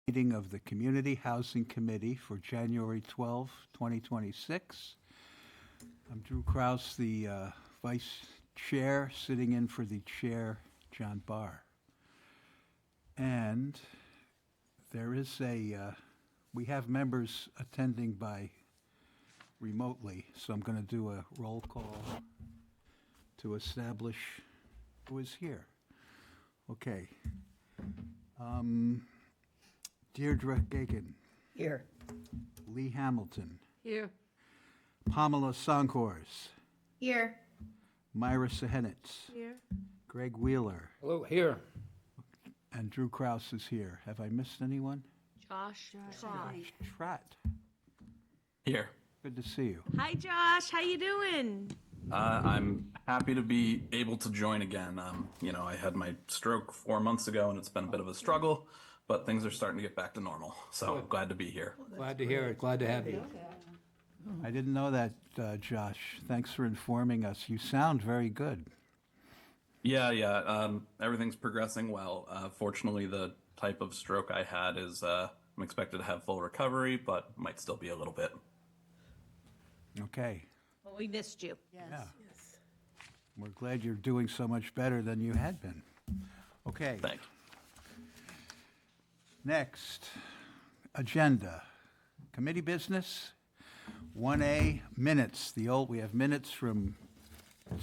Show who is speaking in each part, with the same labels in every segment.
Speaker 1: Meeting of the Community Housing Committee for January 12, 2026. I'm Drew Kraus, the Vice Chair, sitting in for the Chair, John Barr. And there is we have members attending by remotely, so I'm going to do a roll call to establish who is here. Okay. Deirdre Gagan.
Speaker 2: Here.
Speaker 1: Lee Hamilton.
Speaker 2: Here.
Speaker 1: Pamela Sonkhors.
Speaker 2: Here.
Speaker 1: Myra Sahenitz.
Speaker 2: Here.
Speaker 1: Greg Wheeler.
Speaker 3: Hello, here.
Speaker 1: And Drew Kraus is here. Have I missed anyone?
Speaker 4: Josh Trot.
Speaker 1: Trot.
Speaker 5: Here.
Speaker 1: Good to see you.
Speaker 4: Hi, Josh. How you doing?
Speaker 5: I'm happy to be able to join again. I had my stroke 4 months ago, and it's been a bit of a struggle, but things are starting to get back to normal. So I'm glad to be here.
Speaker 3: Glad to hear it. Glad to have you.
Speaker 1: I didn't know that, Josh. Thanks for informing us. You sound very good.
Speaker 5: Yeah. Everything's progressing well. Fortunately, the type of stroke I had is I'm expected to have full recovery, but might still be a little bit.
Speaker 1: Okay.
Speaker 4: Well, we missed you.
Speaker 2: Yes.
Speaker 1: Yeah. We're glad you're doing so much better than you had been. Okay.
Speaker 5: Thank you.
Speaker 1: Next, agenda. Committee business. 1A, minutes. We have minutes from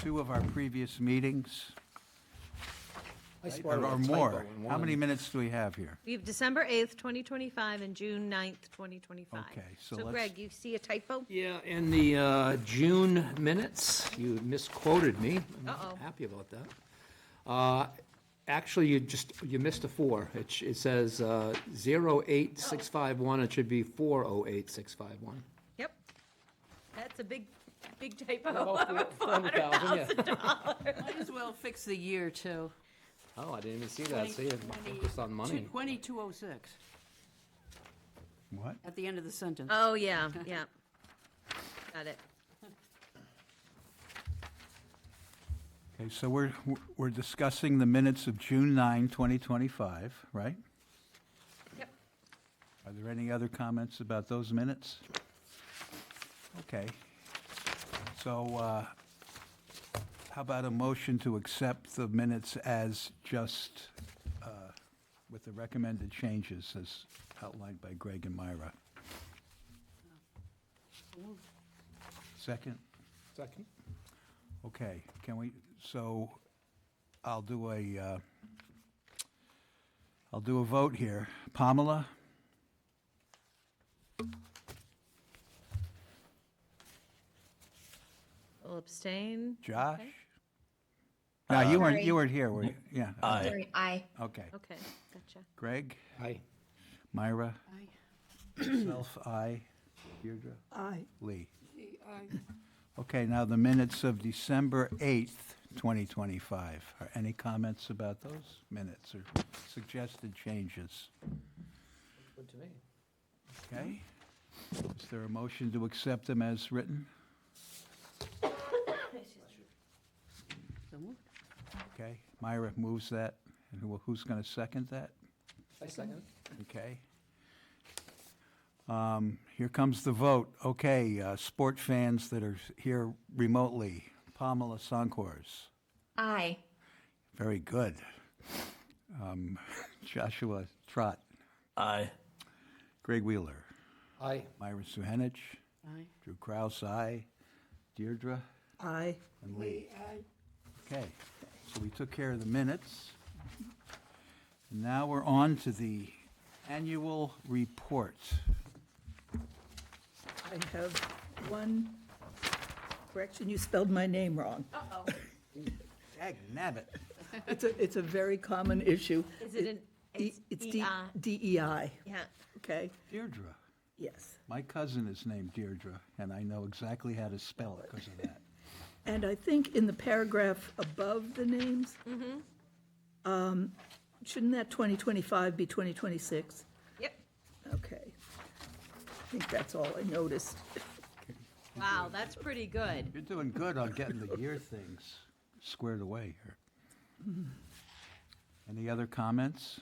Speaker 1: 2 of our previous meetings. Or more. How many minutes do we have here?
Speaker 4: We have December 8th, 2025 and June 9th, 2025.
Speaker 1: Okay, so
Speaker 4: So
Speaker 1: let's-
Speaker 4: Greg, you see a typo?
Speaker 3: Yeah, in the June minutes, you misquoted me. I'm
Speaker 4: Uh-oh.
Speaker 3: happy about that. Actually, you missed a 4. It says 08651. It should be 408651.
Speaker 4: Yep. That's a big typo.
Speaker 3: About 400,000, yeah.
Speaker 6: Might as well fix the year, too.
Speaker 3: Oh, I didn't even see that. See, I'm focused on money.
Speaker 6: 2206,
Speaker 1: What?
Speaker 6: at the end of the sentence.
Speaker 4: Oh, yeah. Got it.
Speaker 1: Okay, so we're discussing the minutes of June 9, 2025, right?
Speaker 4: Yep.
Speaker 1: Are there any other comments about those minutes? Okay. So, how about a motion to accept the minutes as just, with the recommended changes as outlined by Greg and Myra? Second?
Speaker 3: Second.
Speaker 1: Okay, so I'll do a vote here. Pamela?
Speaker 4: We'll abstain.
Speaker 1: Josh?
Speaker 4: Okay.
Speaker 1: No, you
Speaker 2: Sorry.
Speaker 1: weren't here, were you? Yeah.
Speaker 5: Aye.
Speaker 2: Sorry, aye.
Speaker 1: Okay.
Speaker 4: Okay, gotcha.
Speaker 1: Greg?
Speaker 3: Aye.
Speaker 1: Myra?
Speaker 6: Aye.
Speaker 1: Myself, aye. Deirdre?
Speaker 6: Aye.
Speaker 1: Lee?
Speaker 6: Aye.
Speaker 1: Okay, now the minutes of December 8th, 2025. Are any comments about those minutes or suggested changes?
Speaker 3: Good to me.
Speaker 1: Okay. Is there a motion to accept them as written?
Speaker 6: So moved.
Speaker 1: Okay, Myra moves that, and who's going to second that?
Speaker 3: I second.
Speaker 1: Okay. Here comes the vote. Okay, sport fans that are here remotely. Pamela Sonkhors.
Speaker 2: Aye.
Speaker 1: Very good. Joshua Trot.
Speaker 5: Aye.
Speaker 1: Greg Wheeler.
Speaker 3: Aye.
Speaker 1: Myra Suhenich.
Speaker 6: Aye.
Speaker 1: Drew Kraus, aye. Deirdre.
Speaker 6: Aye.
Speaker 1: And Lee. Okay, so we took care of the minutes. Now we're on to the annual report.
Speaker 7: I have one correction. You spelled my name wrong.
Speaker 4: Uh-oh.
Speaker 1: Dag nabbit.
Speaker 7: It's a very common issue.
Speaker 4: Is it an,
Speaker 7: It's
Speaker 4: E-I?
Speaker 7: DEI,
Speaker 4: Yeah.
Speaker 7: okay?
Speaker 1: Deirdre.
Speaker 7: Yes.
Speaker 1: My cousin is named Deirdre, and I know exactly how to spell it because of that.
Speaker 7: And I think in the paragraph above the names, shouldn't that 2025 be 2026?
Speaker 4: Yep.
Speaker 7: Okay. I think that's all I noticed.
Speaker 4: Wow, that's pretty good.
Speaker 1: You're doing good on getting the year things squared away here. Any other comments?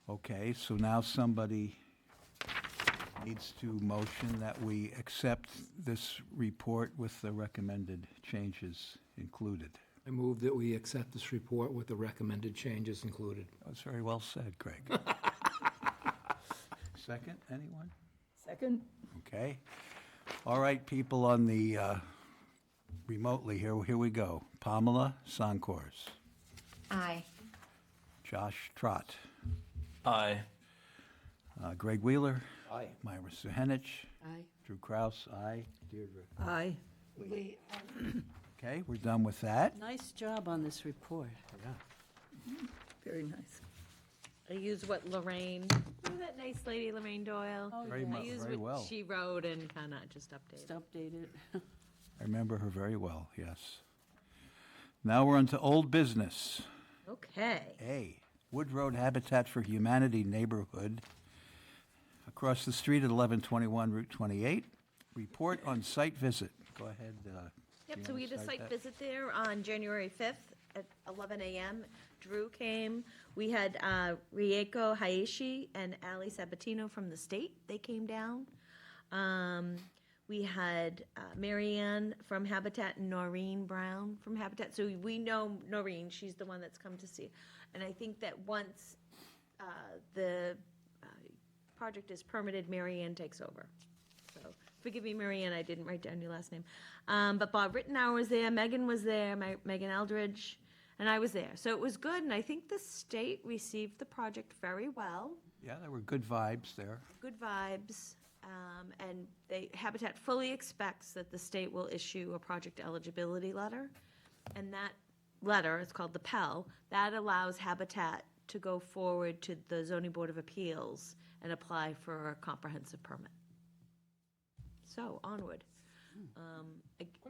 Speaker 1: Okay, so now somebody needs to motion that we accept this report with the recommended changes included.
Speaker 3: I move that we accept this report with the recommended changes included.
Speaker 1: That was very well said, Greg. Second, anyone?
Speaker 7: Second?
Speaker 1: Okay. All right, people on the, remotely here we go. Pamela Sonkors,
Speaker 2: Aye.
Speaker 1: Josh Trot,
Speaker 5: Aye.
Speaker 1: Greg Wheeler,
Speaker 3: Aye.
Speaker 1: Myra Suhenich,
Speaker 6: Aye.
Speaker 1: Drew Kraus, aye. Deirdre.
Speaker 7: Aye.
Speaker 6: Lee,
Speaker 1: Okay, we're done with that.
Speaker 6: nice job on this report.
Speaker 7: Very nice.
Speaker 4: I used what Lorraine, remember that nice lady, Lorraine Doyle?
Speaker 6: Oh,
Speaker 1: Very
Speaker 6: yeah.
Speaker 1: much.
Speaker 4: I used
Speaker 1: very well.
Speaker 4: what she wrote and kind of just
Speaker 6: Just
Speaker 4: updated.
Speaker 6: update it.
Speaker 1: I remember her very well, yes. Now we're on to old business.
Speaker 4: Okay.
Speaker 1: A, Wood Road Habitat for Humanity neighborhood across the street at 1121 Route 28. Report on site visit. Go ahead.
Speaker 4: Yep,
Speaker 1: you
Speaker 4: so
Speaker 1: wanna
Speaker 4: we had a
Speaker 1: start
Speaker 4: site
Speaker 1: that?
Speaker 4: visit there on January 5th at 11 a.m. Drew came. We had Rieko Hayashi and Ali Sabatino from the state. They came down. We had Marianne from Habitat and Noreen Brown from Habitat. So we know Noreen. She's the one that's come to see. And I think that once the project is permitted, Marianne takes over. So forgive me, Marianne, I didn't write down your last name. But Bob Rittenauer was there, Megan was there, Megan Eldridge, and I was there. So it was good, and I think the state received the project very well.
Speaker 1: Yeah, there were good vibes there.
Speaker 4: Good vibes. And Habitat fully expects that the state will issue a project eligibility letter. And that letter, it's called the Pell, that allows Habitat to go forward to the Zoning Board of Appeals and apply for a comprehensive permit. So, onward.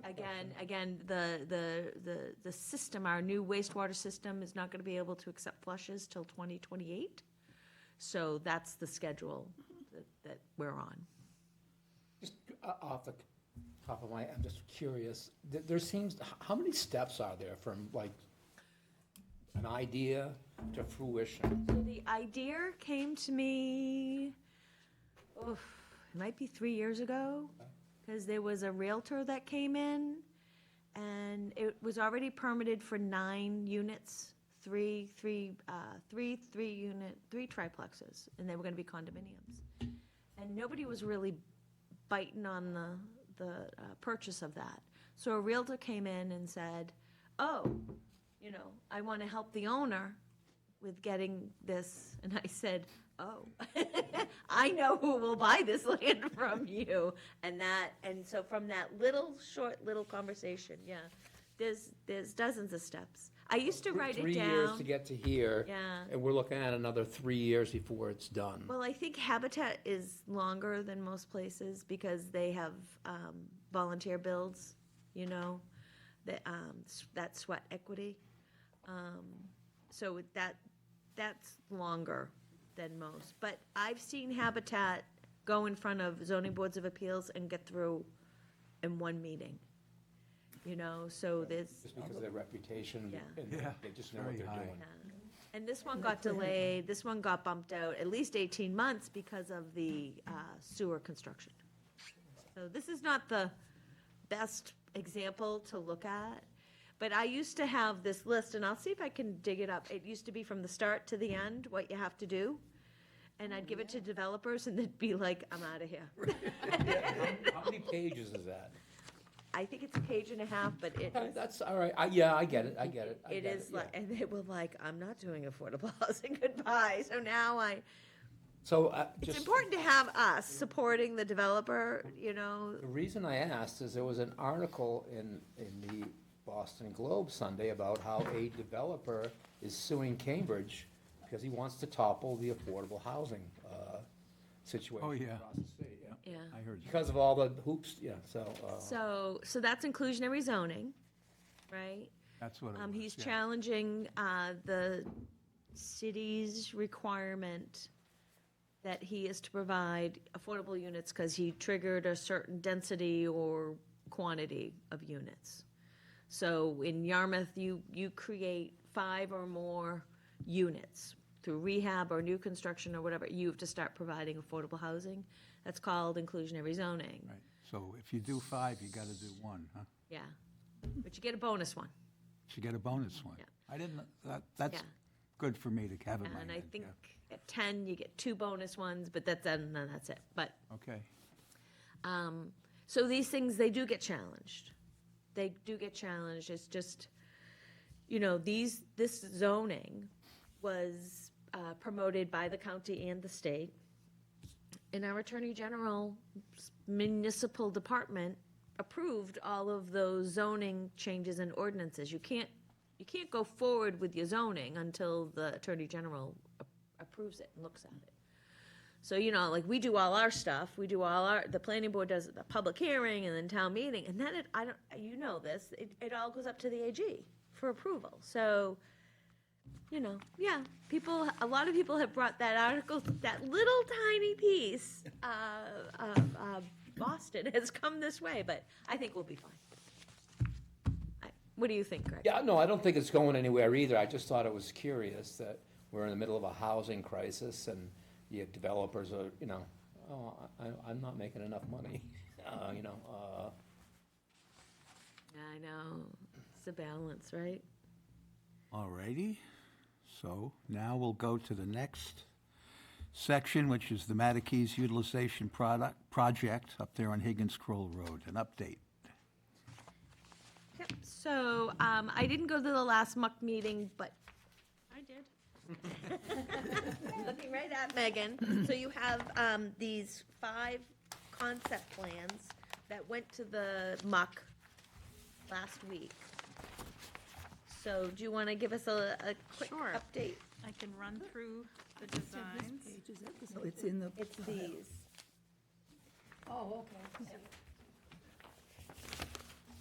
Speaker 4: Again, the system, our new wastewater system is not gonna be able to accept flushes till 2028. So that's the schedule that we're on.
Speaker 3: Just off the top of my, I'm just curious, there seems, how many steps are there from like an idea to fruition?
Speaker 4: So the idea came to me, it might be 3 years ago, because there was a Realtor that came in, and it was already permitted for 9 units, three triplexes, and they were gonna be condominiums. And nobody was really biting on the purchase of that. So a Realtor came in and said, oh, I wanna help the owner with getting this. And I said, oh, I know who will buy this land from you. And so from that short conversation, yeah, there's dozens of steps. I used to write it
Speaker 3: 3 years
Speaker 4: down.
Speaker 3: to get to here.
Speaker 4: Yeah.
Speaker 3: And we're looking at another 3 years before it's done.
Speaker 4: Well, I think Habitat is longer than most places because they have volunteer builds, that sweat equity. So that's longer than most. But I've seen Habitat go in front of zoning boards of appeals and get through in one meeting. So there's,
Speaker 3: Just because of their reputation,
Speaker 4: Yeah.
Speaker 3: and
Speaker 1: Yeah,
Speaker 3: they just know what
Speaker 1: very
Speaker 3: they're
Speaker 1: high.
Speaker 3: doing.
Speaker 4: and this one got delayed, this one got bumped out at least 18 months because of the sewer construction. So this is not the best example to look at, but I used to have this list, and I'll see if I can dig it up. It used to be from the start to the end, what you have to do. And I'd give it to developers, and they'd be like, I'm out of here.
Speaker 3: How many pages is that?
Speaker 4: I think it's a page and a half, but it is.
Speaker 3: That's all right. Yeah, I get it. I get it. I
Speaker 4: It
Speaker 3: get
Speaker 4: is
Speaker 3: yeah.
Speaker 4: like, and they were like, I'm not doing affordable housing, goodbye. So now
Speaker 3: So
Speaker 4: it's
Speaker 3: just,
Speaker 4: important to have us supporting the developer,
Speaker 3: the reason I asked is there was an article in the Boston Globe Sunday about how a developer is suing Cambridge because he wants to topple the affordable housing situation
Speaker 1: Oh, yeah.
Speaker 3: across the state. Yeah.
Speaker 4: yeah.
Speaker 1: I heard that.
Speaker 3: Because of all the hoops, yeah, so.
Speaker 4: So that's inclusionary zoning, right?
Speaker 1: That's what it was.
Speaker 4: He's
Speaker 1: yeah.
Speaker 4: challenging the city's requirement that he is to provide affordable units because he triggered a certain density or quantity of units. So in Yarmouth, you create 5 or more units through rehab or new construction or whatever, you have to start providing affordable housing. That's called inclusionary zoning.
Speaker 1: Right, so if you do 5, you gotta do 1, huh?
Speaker 4: Yeah, but you get a bonus one.
Speaker 1: You get a bonus one.
Speaker 4: Yeah.
Speaker 1: I didn't, that's
Speaker 4: Yeah.
Speaker 1: good for me to have in my
Speaker 4: And I
Speaker 1: head,
Speaker 4: think
Speaker 1: yeah.
Speaker 4: at 10, you get 2 bonus ones, but then that's it. But,
Speaker 1: Okay,
Speaker 4: so these things, they do get challenged. They do get challenged. It's just, this zoning was promoted by the county and the state. And our Attorney General's municipal department approved all of those zoning changes and ordinances. You can't go forward with your zoning until the Attorney General approves it and looks at it. So, like, we do all our stuff, the planning board does the public hearing and then town meeting, and then it all goes up to the AG for approval. So, yeah, a lot of people have brought that article, that little tiny piece of Boston has come this way, but I think we'll be fine. What do you think, Greg?
Speaker 3: Yeah, no, I don't think it's going anywhere either. I just thought it was curious that we're in the middle of a housing crisis and you have developers are, oh, I'm not making enough money,
Speaker 4: I know, it's a balance, right?
Speaker 1: all righty. So now we'll go to the next section, which is the Matakees Utilization Project up there on Higgins Croll Road, an update.
Speaker 4: Yep, so, I didn't go to the last muck meeting, but I did. Looking right at Megan. So you have, these 5 concept plans that went to the muck last week. So do you want to give us a quick
Speaker 2: Sure.
Speaker 4: update?
Speaker 2: I can run through the designs.
Speaker 7: Page is that? So it's in the.
Speaker 4: It's these.
Speaker 7: Oh, okay.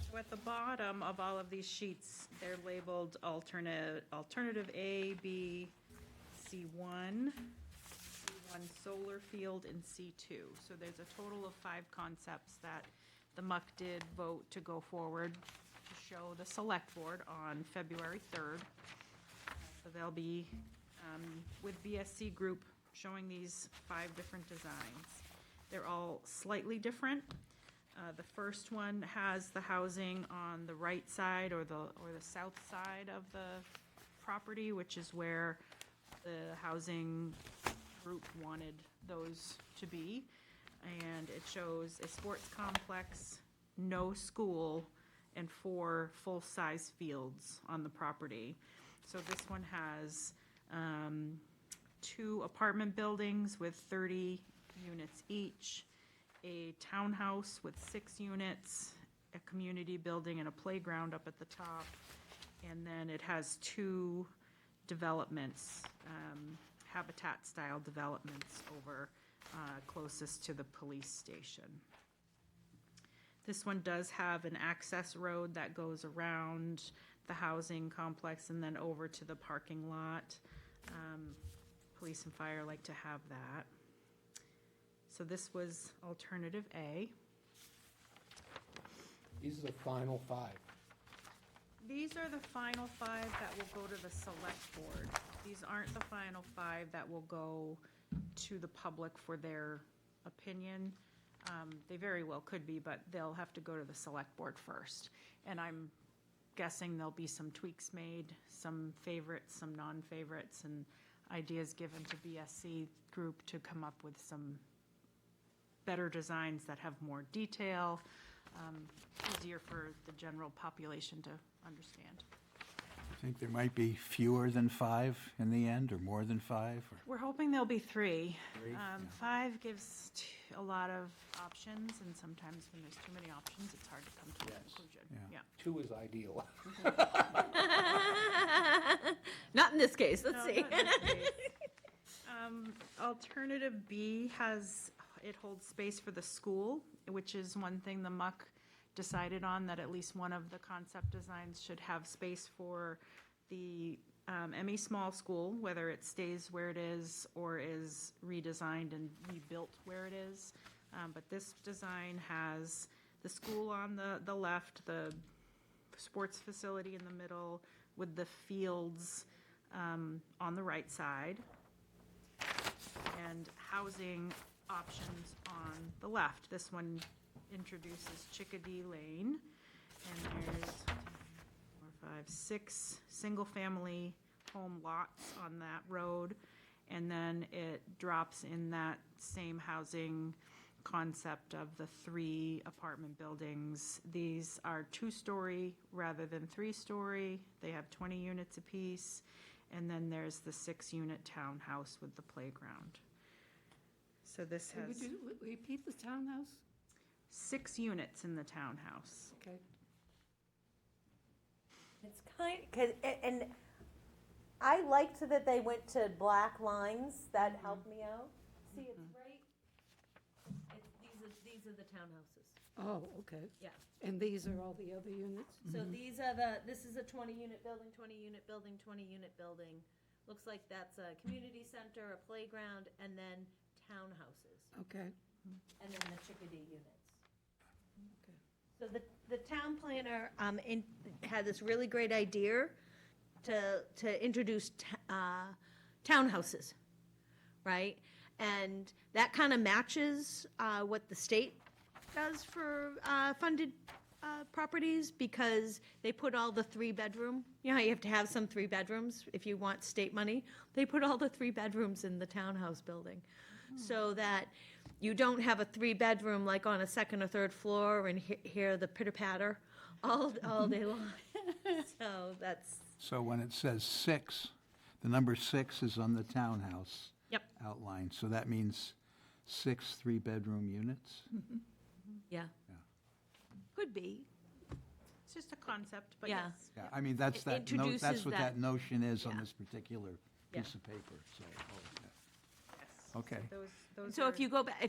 Speaker 2: So at the bottom of all of these sheets, they're labeled alternative A, B, C1, C1 solar field, and C2. So there's a total of 5 concepts that the MUC did vote to go forward to show the select board on February 3rd. So they'll be with BSC Group showing these 5 different designs. They're all slightly different. The first one has the housing on the right side or the south side of the property, which is where the housing group wanted those to be. And it shows a sports complex, no school, and 4 full-size fields on the property. So this one has 2 apartment buildings with 30 units each, a townhouse with 6 units, a community building and a playground up at the top, and then it has 2 developments, habitat-style developments over closest to the police station. This one does have an access road that goes around the housing complex and then over to the parking lot. Police and fire like to have that. So this was alternative A.
Speaker 3: These are the final 5.
Speaker 2: These are the final 5 that will go to the select board. These aren't the final 5 that will go to the public for their opinion. They very well could be, but they'll have to go to the select board first. And I'm guessing there'll be some tweaks made, some favorites, some non-favorites, and ideas given to BSC Group to come up with some better designs that have more detail, easier for the general population to understand.
Speaker 1: I think there might be fewer than 5 in the end, or more than 5, or?
Speaker 2: We're hoping there'll be 3.
Speaker 1: 3, yeah. 5
Speaker 2: gives a lot of options, and sometimes when there's too many options, it's hard to come to a
Speaker 3: Yes.
Speaker 2: conclusion.
Speaker 1: Yeah.
Speaker 3: 2 is ideal.
Speaker 4: Not in this case, let's
Speaker 2: No,
Speaker 4: see.
Speaker 2: not in this case. Alternative B it holds space for the school, which is one thing the MUC decided on, that at least one of the concept designs should have space for the ME Small School, whether it stays where it is or is redesigned and rebuilt where it is. But this design has the school on the left, the sports facility in the middle, with the fields on the right side, and housing options on the left. This one introduces Chickadee Lane, and there's 4, 5, 6 single-family home lots on that road, and then it drops in that same housing concept of the 3 apartment buildings. These are 2-story rather than 3-story. They have 20 units apiece, and then there's the 6-unit townhouse with the playground. So this
Speaker 6: Would
Speaker 2: has
Speaker 6: you repeat the townhouse?
Speaker 2: 6 units in the townhouse.
Speaker 6: Okay.
Speaker 4: It's and I liked that they went to black lines, that helped me out. See, it's right, these are the townhouses,
Speaker 6: Oh, okay.
Speaker 4: yeah.
Speaker 6: And these are all the other units?
Speaker 4: So these are this is a 20-unit building, 20-unit building, 20-unit building. Looks like that's a community center, a playground, and then townhouses,
Speaker 6: Okay.
Speaker 4: and then the Chickadee units.
Speaker 6: Okay.
Speaker 4: So the town planner had this really great idea to introduce townhouses, right? And that kind of matches what the state does for funded properties, because they put all the 3-bedroom, you know, how you have to have some 3 bedrooms if you want state money. They put all the 3 bedrooms in the townhouse building, so that you don't have a 3-bedroom like on a 2nd or 3rd floor and hear the pitter-patter all day long. So that's,
Speaker 1: So when it says 6, the number 6 is on the townhouse
Speaker 2: Yep.
Speaker 1: outline, so that means 6 3-bedroom units?
Speaker 4: yeah.
Speaker 1: Yeah.
Speaker 4: Could be,
Speaker 2: It's just a concept, but
Speaker 4: Yeah.
Speaker 2: yes.
Speaker 1: Yeah, I mean, that's
Speaker 4: It
Speaker 1: that's
Speaker 4: introduces
Speaker 1: what
Speaker 4: that-
Speaker 1: that notion is on
Speaker 4: Yeah.
Speaker 1: this particular
Speaker 4: Yeah.
Speaker 1: piece of paper, so, oh, yeah.
Speaker 2: Yes.
Speaker 1: Okay.
Speaker 2: Those
Speaker 4: so
Speaker 2: are-
Speaker 4: if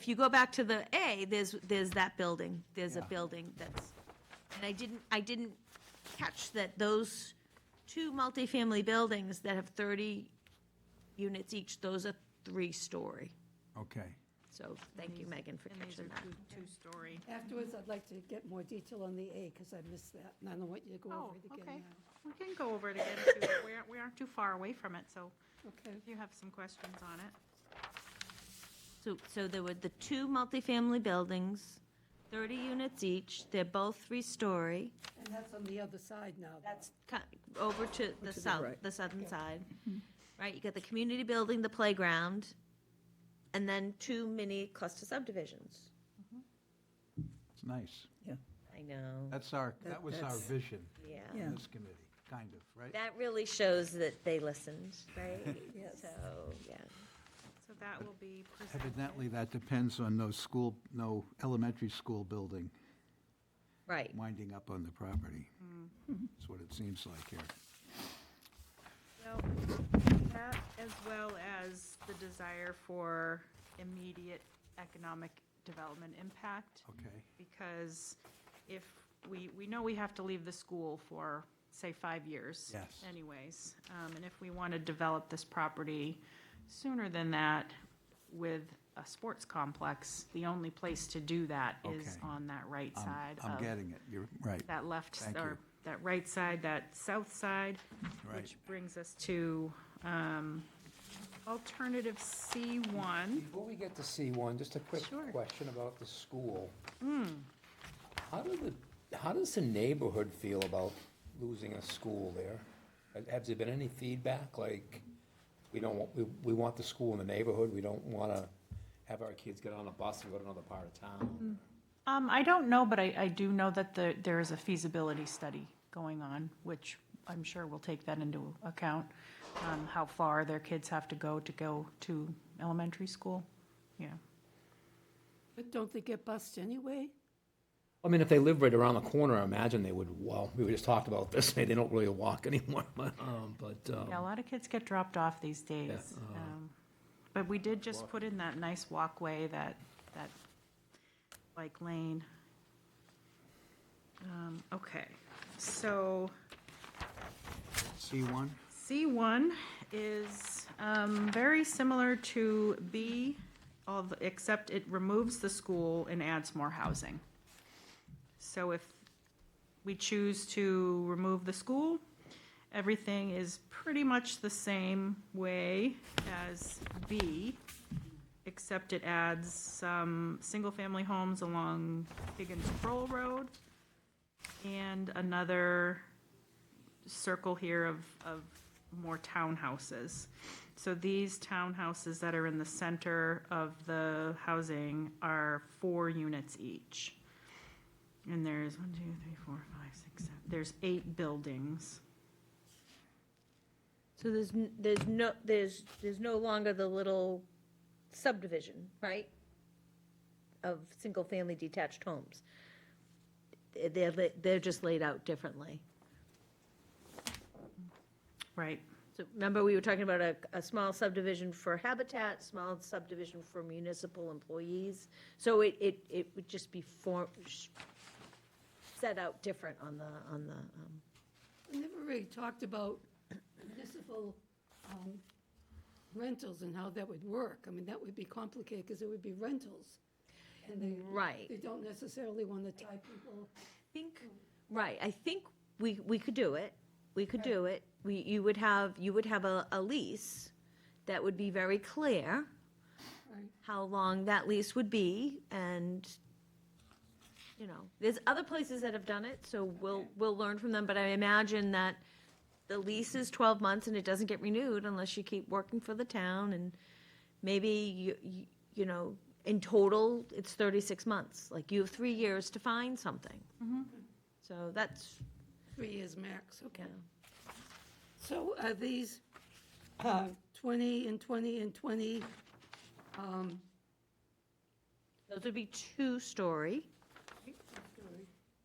Speaker 4: you go back to the A, there's that building, there's a
Speaker 1: Yeah.
Speaker 4: building that's, and I didn't catch that those 2 multifamily buildings that have 30 units each, those are 3-story.
Speaker 1: Okay.
Speaker 4: So thank you, Megan, for
Speaker 2: And these
Speaker 4: catching
Speaker 2: are
Speaker 4: that.
Speaker 2: 2-story.
Speaker 6: Afterwards, I'd like to get more detail on the A, because I missed that, and I don't want you to go
Speaker 2: Oh,
Speaker 6: over it again
Speaker 2: okay.
Speaker 6: now.
Speaker 2: We can go over it again, too. We aren't too far away from it, so
Speaker 6: Okay.
Speaker 2: if you have some questions on it.
Speaker 4: So there were the 2 multifamily buildings, 30 units each, they're both 3-story.
Speaker 6: And that's on the other side now, though.
Speaker 4: That's over to the
Speaker 7: the
Speaker 4: south,
Speaker 7: right.
Speaker 4: the southern side. Right, you got the community building, the playground, and then 2 mini cluster subdivisions.
Speaker 1: It's nice.
Speaker 4: I know,
Speaker 1: That was our
Speaker 7: that's-
Speaker 1: vision
Speaker 4: yeah.
Speaker 7: Yeah.
Speaker 1: in this committee, kind of, right?
Speaker 4: That really shows that they listened, right?
Speaker 7: Yes.
Speaker 4: So, yeah.
Speaker 2: So that will be presented.
Speaker 1: Evidently, that depends on no elementary school building
Speaker 4: Right.
Speaker 1: winding up on the property. That's what it seems like here.
Speaker 2: Well, that as well as the desire for immediate economic development impact.
Speaker 1: Okay.
Speaker 2: Because if, we know we have to leave the school for, say, 5 years.
Speaker 1: Yes.
Speaker 2: Anyways, and if we want to develop this property sooner than that with a sports complex, the only place to do that is
Speaker 1: Okay.
Speaker 2: on that right side
Speaker 1: I'm
Speaker 2: of
Speaker 1: getting it, you're right.
Speaker 2: that left,
Speaker 1: Thank
Speaker 2: or
Speaker 1: you.
Speaker 2: that right side, that south side.
Speaker 1: Right.
Speaker 2: Which brings us to alternative C1.
Speaker 3: Before we get to C1, just a quick
Speaker 2: Sure.
Speaker 3: question about the school. How does the neighborhood feel about losing a school there? Has there been any feedback, like, we want the school in the neighborhood, we don't want to have our kids get on a bus and go to another part of town?
Speaker 2: I don't know, but I do know that there is a feasibility study going on, which I'm sure will take that into account, how far their kids have to go to elementary school. Yeah.
Speaker 6: But don't they get bused anyway?
Speaker 3: I mean, if they live right around the corner, I imagine they would, well, we just talked about this, maybe they don't really walk anymore, but,
Speaker 2: Yeah, a lot of kids get dropped off these days. But we did just put in that nice walkway, that bike lane. Okay, so
Speaker 1: C1?
Speaker 2: C1 is very similar to B, except it removes the school and adds more housing. So if we choose to remove the school Everything is pretty much the same way as B, except it adds some single-family homes along Higgins Kroll Road and another circle here of more townhouses. So these townhouses that are in the center of the housing are 4 units each. And there's 1, 2, 3, 4, 5, 6, 7, there's 8 buildings.
Speaker 4: So there's no longer the little subdivision, right? Of single-family detached homes. They're just laid out differently.
Speaker 2: Right.
Speaker 4: So remember, we were talking about a small subdivision for Habitat, small subdivision for municipal employees. So it would just be set out different on the.
Speaker 6: We never really talked about municipal rentals and how that would work. I mean, that would be complicated because it would be rentals. And
Speaker 4: Right.
Speaker 6: they don't necessarily want to tie people.
Speaker 4: Right, I think we could do it. We could do it. You would have a lease that would be very clear
Speaker 6: Right.
Speaker 4: how long that lease would be, and, you know, there's other places that have done it, so we'll learn from them, but I imagine that the lease is 12 months and it doesn't get renewed unless you keep working for the town, and maybe you know, in total, it's 36 months. Like, you have 3 years to find something. So that's,
Speaker 6: 3 years max, okay.
Speaker 4: yeah.
Speaker 6: So are these 20 and 20 and 20?
Speaker 4: Those would be 2-story.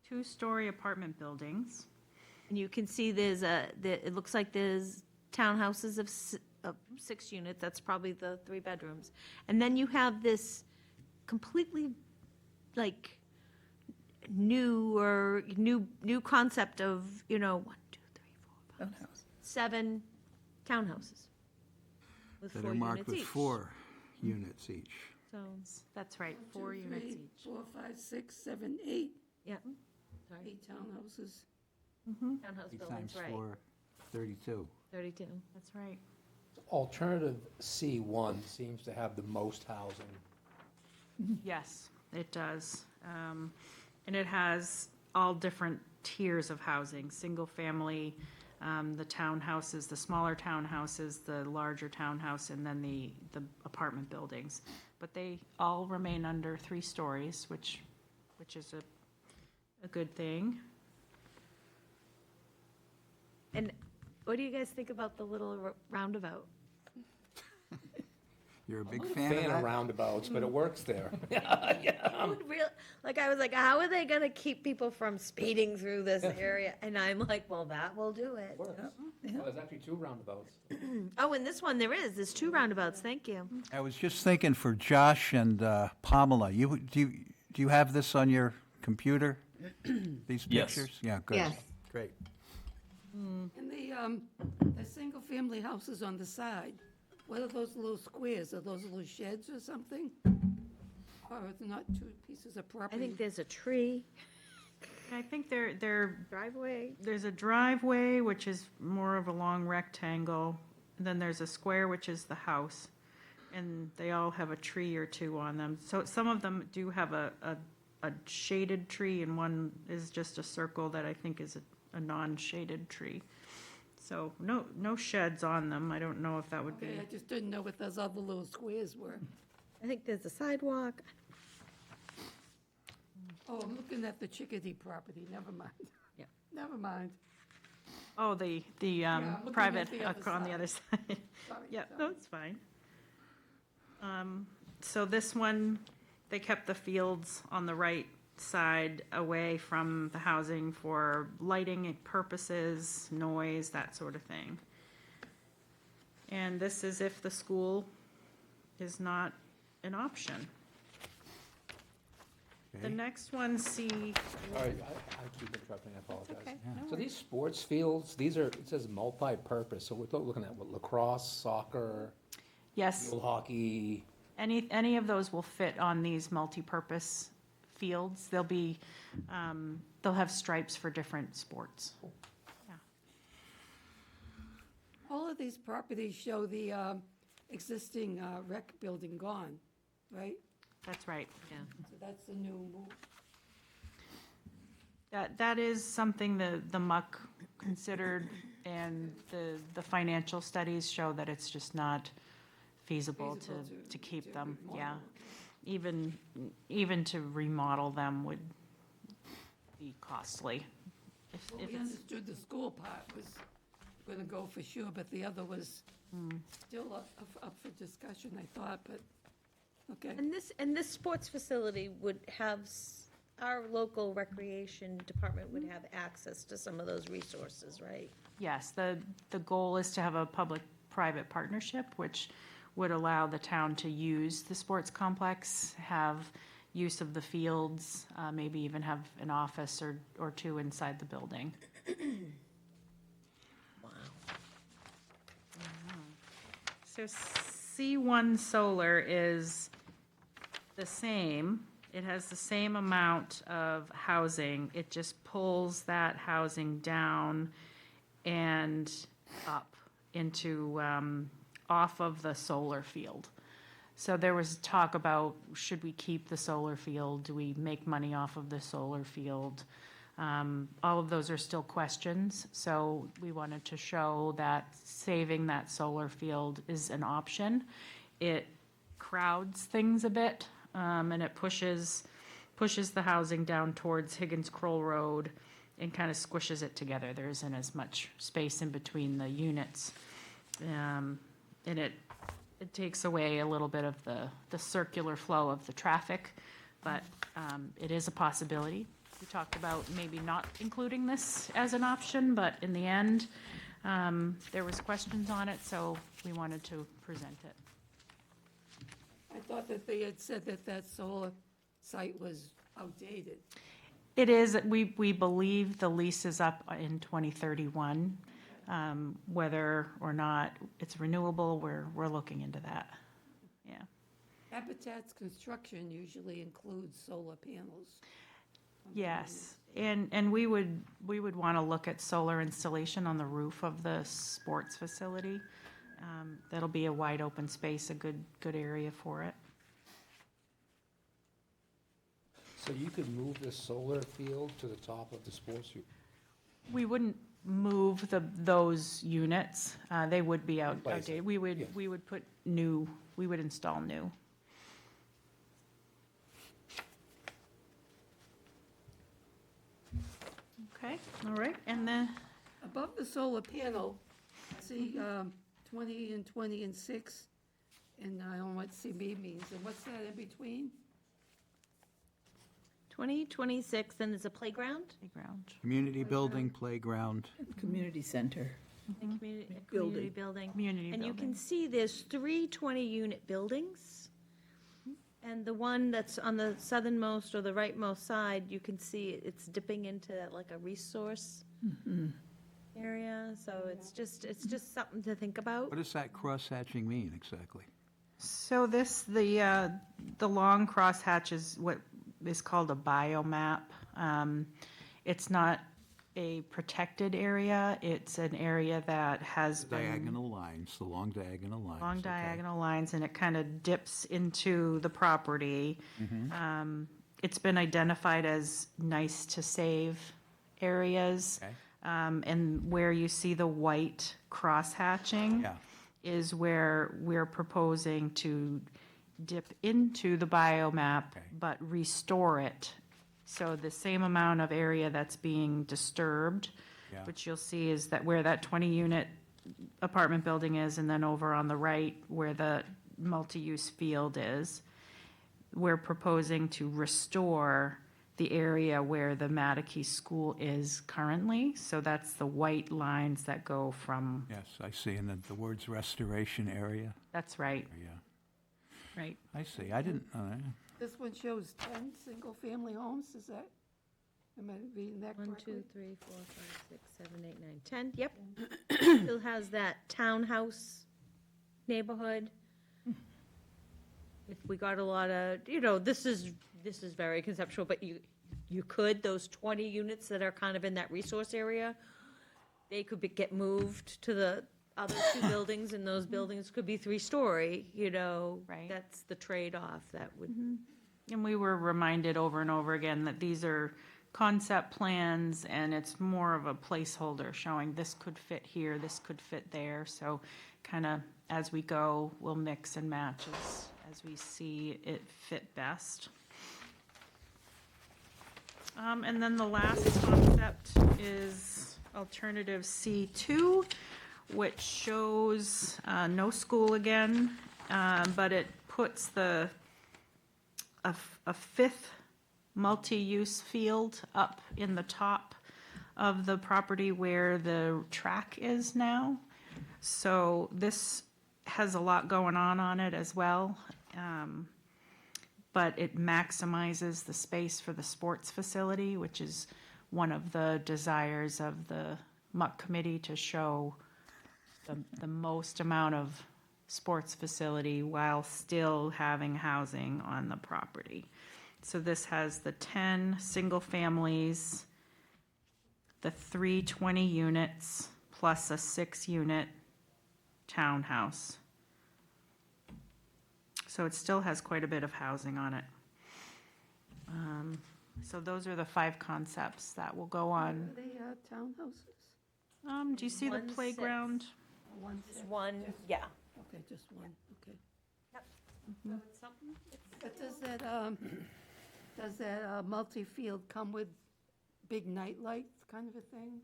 Speaker 2: 2-story apartment buildings.
Speaker 4: And you can see it looks like there's townhouses of 6 units, that's probably the 3 bedrooms. And then you have this completely, like, new concept of, you know, 1, 2, 3, 4, 5, 6, 7 townhouses with
Speaker 1: That
Speaker 4: 4
Speaker 1: are marked
Speaker 4: units
Speaker 1: with
Speaker 4: each.
Speaker 1: 4 units each.
Speaker 4: So,
Speaker 2: That's right, 4
Speaker 6: 1, 2,
Speaker 2: units
Speaker 6: 3,
Speaker 2: each.
Speaker 6: 4, 5, 6, 7, 8.
Speaker 4: yeah, sorry,
Speaker 6: 8 townhouses.
Speaker 4: townhouse
Speaker 1: 8
Speaker 4: buildings,
Speaker 1: times
Speaker 4: right,
Speaker 1: 4, 32.
Speaker 4: 32.
Speaker 2: That's right.
Speaker 3: Alternative C1 seems to have the most housing.
Speaker 2: Yes, it does. And it has all different tiers of housing, single-family, the townhouses, the smaller townhouses, the larger townhouse, and then the apartment buildings. But they all remain under 3 stories, which is a good thing.
Speaker 4: And what do you guys think about the little roundabout?
Speaker 1: You're a big
Speaker 3: I'm a
Speaker 1: fan of
Speaker 3: fan of
Speaker 1: that?
Speaker 3: roundabouts, but it works there.
Speaker 4: I was like, how are they gonna keep people from speeding through this area? And I'm like, well, that will do it.
Speaker 3: Works. Well, there's actually 2 roundabouts.
Speaker 4: Oh, and this one, there's 2 roundabouts, thank you.
Speaker 1: I was just thinking for Josh and Pamela, do you have this on your computer? These
Speaker 5: Yes.
Speaker 1: pictures? Yeah, good.
Speaker 8: Yes.
Speaker 1: Great.
Speaker 6: And the single-family houses on the side, what are those little squares? Are those little sheds or something? Or are they not 2 pieces of
Speaker 4: I
Speaker 6: property?
Speaker 4: think there's a tree,
Speaker 2: I think they're
Speaker 4: driveway.
Speaker 2: there's a driveway, which is more of a long rectangle. And then there's a square, which is the house. And they all have a tree or 2 on them. So some of them do have a shaded tree, and one is just a circle that I think is a non-shaded tree. So no sheds on them. I don't know if that would be.
Speaker 6: Okay, I just didn't know what those other little squares were.
Speaker 4: I think there's a sidewalk.
Speaker 6: Oh, I'm looking at the Chickadee property, never mind.
Speaker 4: Yeah.
Speaker 6: Never mind.
Speaker 2: Oh, the
Speaker 6: I'm looking
Speaker 2: private
Speaker 6: at the other
Speaker 2: on the
Speaker 6: side.
Speaker 2: other side.
Speaker 6: Sorry,
Speaker 2: Yeah,
Speaker 6: sorry.
Speaker 2: no, it's fine. So this one, they kept the fields on the right side away from the housing for lighting purposes, noise, that sort of thing. And this is if the school is not an option. The
Speaker 1: Okay.
Speaker 2: next one, C,
Speaker 3: Sorry, I keep interrupting, I apologize.
Speaker 2: okay,
Speaker 3: So these sports fields, it says multi-purpose, so we're looking at what, lacrosse, soccer,
Speaker 2: yes,
Speaker 3: field hockey?
Speaker 2: any of those will fit on these multi-purpose fields. They'll have stripes for different sports. Yeah.
Speaker 6: All of these properties show the existing rec building gone, right?
Speaker 2: That's right.
Speaker 4: Yeah.
Speaker 6: So that's the new move.
Speaker 2: That is something the muck considered, and the financial studies show that it's just not feasible
Speaker 6: Feasible
Speaker 2: to keep them,
Speaker 6: remodel,
Speaker 2: yeah.
Speaker 6: okay.
Speaker 2: Even to remodel them would be costly. If
Speaker 6: Well,
Speaker 2: if
Speaker 6: we
Speaker 2: it's,
Speaker 6: understood the school part was gonna go for sure, but the other was still up for discussion, I thought, but, okay.
Speaker 4: And this sports facility would have, our local recreation department would have access to some of those resources, right?
Speaker 2: yes, the goal is to have a public-private partnership, which would allow the town to use the sports complex, have use of the fields, maybe even have an office or two inside the building.
Speaker 4: Wow.
Speaker 2: So C1 Solar is the same. It has the same amount of housing. It just pulls that housing down and up into, off of the solar field. So there was talk about, should we keep the solar field? Do we make money off of the solar field? All of those are still questions, so we wanted to show that saving that solar field is an option. It crowds things a bit, and it pushes the housing down towards Higgins Kroll Road and kind of squishes it together. There isn't as much space in between the units. And it takes away a little bit of the circular flow of the traffic, but it is a possibility. We talked about maybe not including this as an option, but in the end, there was questions on it, so we wanted to present it.
Speaker 6: I thought that they had said that that solar site was outdated.
Speaker 2: It is, we believe the lease is up in 2031. Whether or not it's renewable, we're looking into that. Yeah.
Speaker 6: Habitat's construction usually includes solar panels.
Speaker 2: Yes, and we would want to look at solar installation on the roof of the sports facility. That'll be a wide open space, a good area for it.
Speaker 3: So you could move the solar field to the top of the sports field?
Speaker 2: We wouldn't move those units. They would be
Speaker 3: Replace it.
Speaker 2: outdated.
Speaker 3: Yeah.
Speaker 2: We would put new, we would install new. Okay, all right, and then,
Speaker 6: Above the solar panel, see 20 and 20 and 6, and I don't know what CB means, and what's that in between?
Speaker 4: 2026, then there's a playground?
Speaker 2: playground.
Speaker 1: Community building, playground.
Speaker 7: Community center.
Speaker 4: A community
Speaker 7: Building.
Speaker 4: building.
Speaker 2: Community
Speaker 4: And you can
Speaker 2: building.
Speaker 4: see there's 3 20-unit buildings. And the one that's on the southernmost or the rightmost side, you can see it's dipping into like a resource area. So it's just something to think about.
Speaker 1: What does that crosshatching mean exactly?
Speaker 2: So this, the long crosshatch is what is called a biomap. It's not a protected area, it's an area that has been.
Speaker 1: Diagonal lines, the long diagonal lines.
Speaker 2: Long
Speaker 1: okay.
Speaker 2: diagonal lines, and it kind of dips into the property. It's been identified as nice to save areas.
Speaker 1: Okay.
Speaker 2: And where you see the white cross-hatching
Speaker 1: Yeah.
Speaker 2: is where we're proposing to dip into the biomap,
Speaker 1: Okay.
Speaker 2: but restore it. So the same amount of area that's being disturbed,
Speaker 1: Yeah.
Speaker 2: which you'll see is that where that 20-unit apartment building is, and then over on the right where the multi-use field is, we're proposing to restore the area where the Mattakey School is currently. So that's the white lines that go from,
Speaker 1: Yes, I see, and then the words restoration area.
Speaker 2: that's right,
Speaker 1: Yeah,
Speaker 2: right.
Speaker 1: I see. I didn't know that.
Speaker 6: This one shows 10 single-family homes, is that, am I reading that
Speaker 4: 1,
Speaker 6: correctly?
Speaker 4: 2, 3, 4, 5, 6, 7, 8, 9, 10. Yep. Still has that townhouse neighborhood. If we got a lot of, this is very conceptual, but you could, those 20 units that are kind of in that resource area, they could get moved to the other two buildings, and those buildings could be three-story, you know?
Speaker 2: Right.
Speaker 4: That's the trade-off that would,
Speaker 2: And we were reminded over and over again that these are concept plans, and it's more of a placeholder showing this could fit here, this could fit there. So kind of as we go, we'll mix and match as we see it fit best. And then the last concept is alternative C2, which shows no school again, but it puts a fifth multi-use field up in the top of the property where the track is now. So this has a lot going on it as well. But it maximizes the space for the sports facility, which is one of the desires of the MUC committee, to show the most amount of sports facility while still having housing on the property. So this has the 10 single families, the 3 20 units, plus a 6-unit townhouse. So it still has quite a bit of housing on it. So those are the 5 concepts that will go on.
Speaker 6: Are they townhouses?
Speaker 2: Do you see the
Speaker 4: 1/6.
Speaker 2: playground?
Speaker 6: One
Speaker 4: just
Speaker 6: set?
Speaker 4: one, yeah.
Speaker 6: Okay, just one, okay.
Speaker 4: Something?
Speaker 6: But does that multi-field come with big night lights kind of a thing?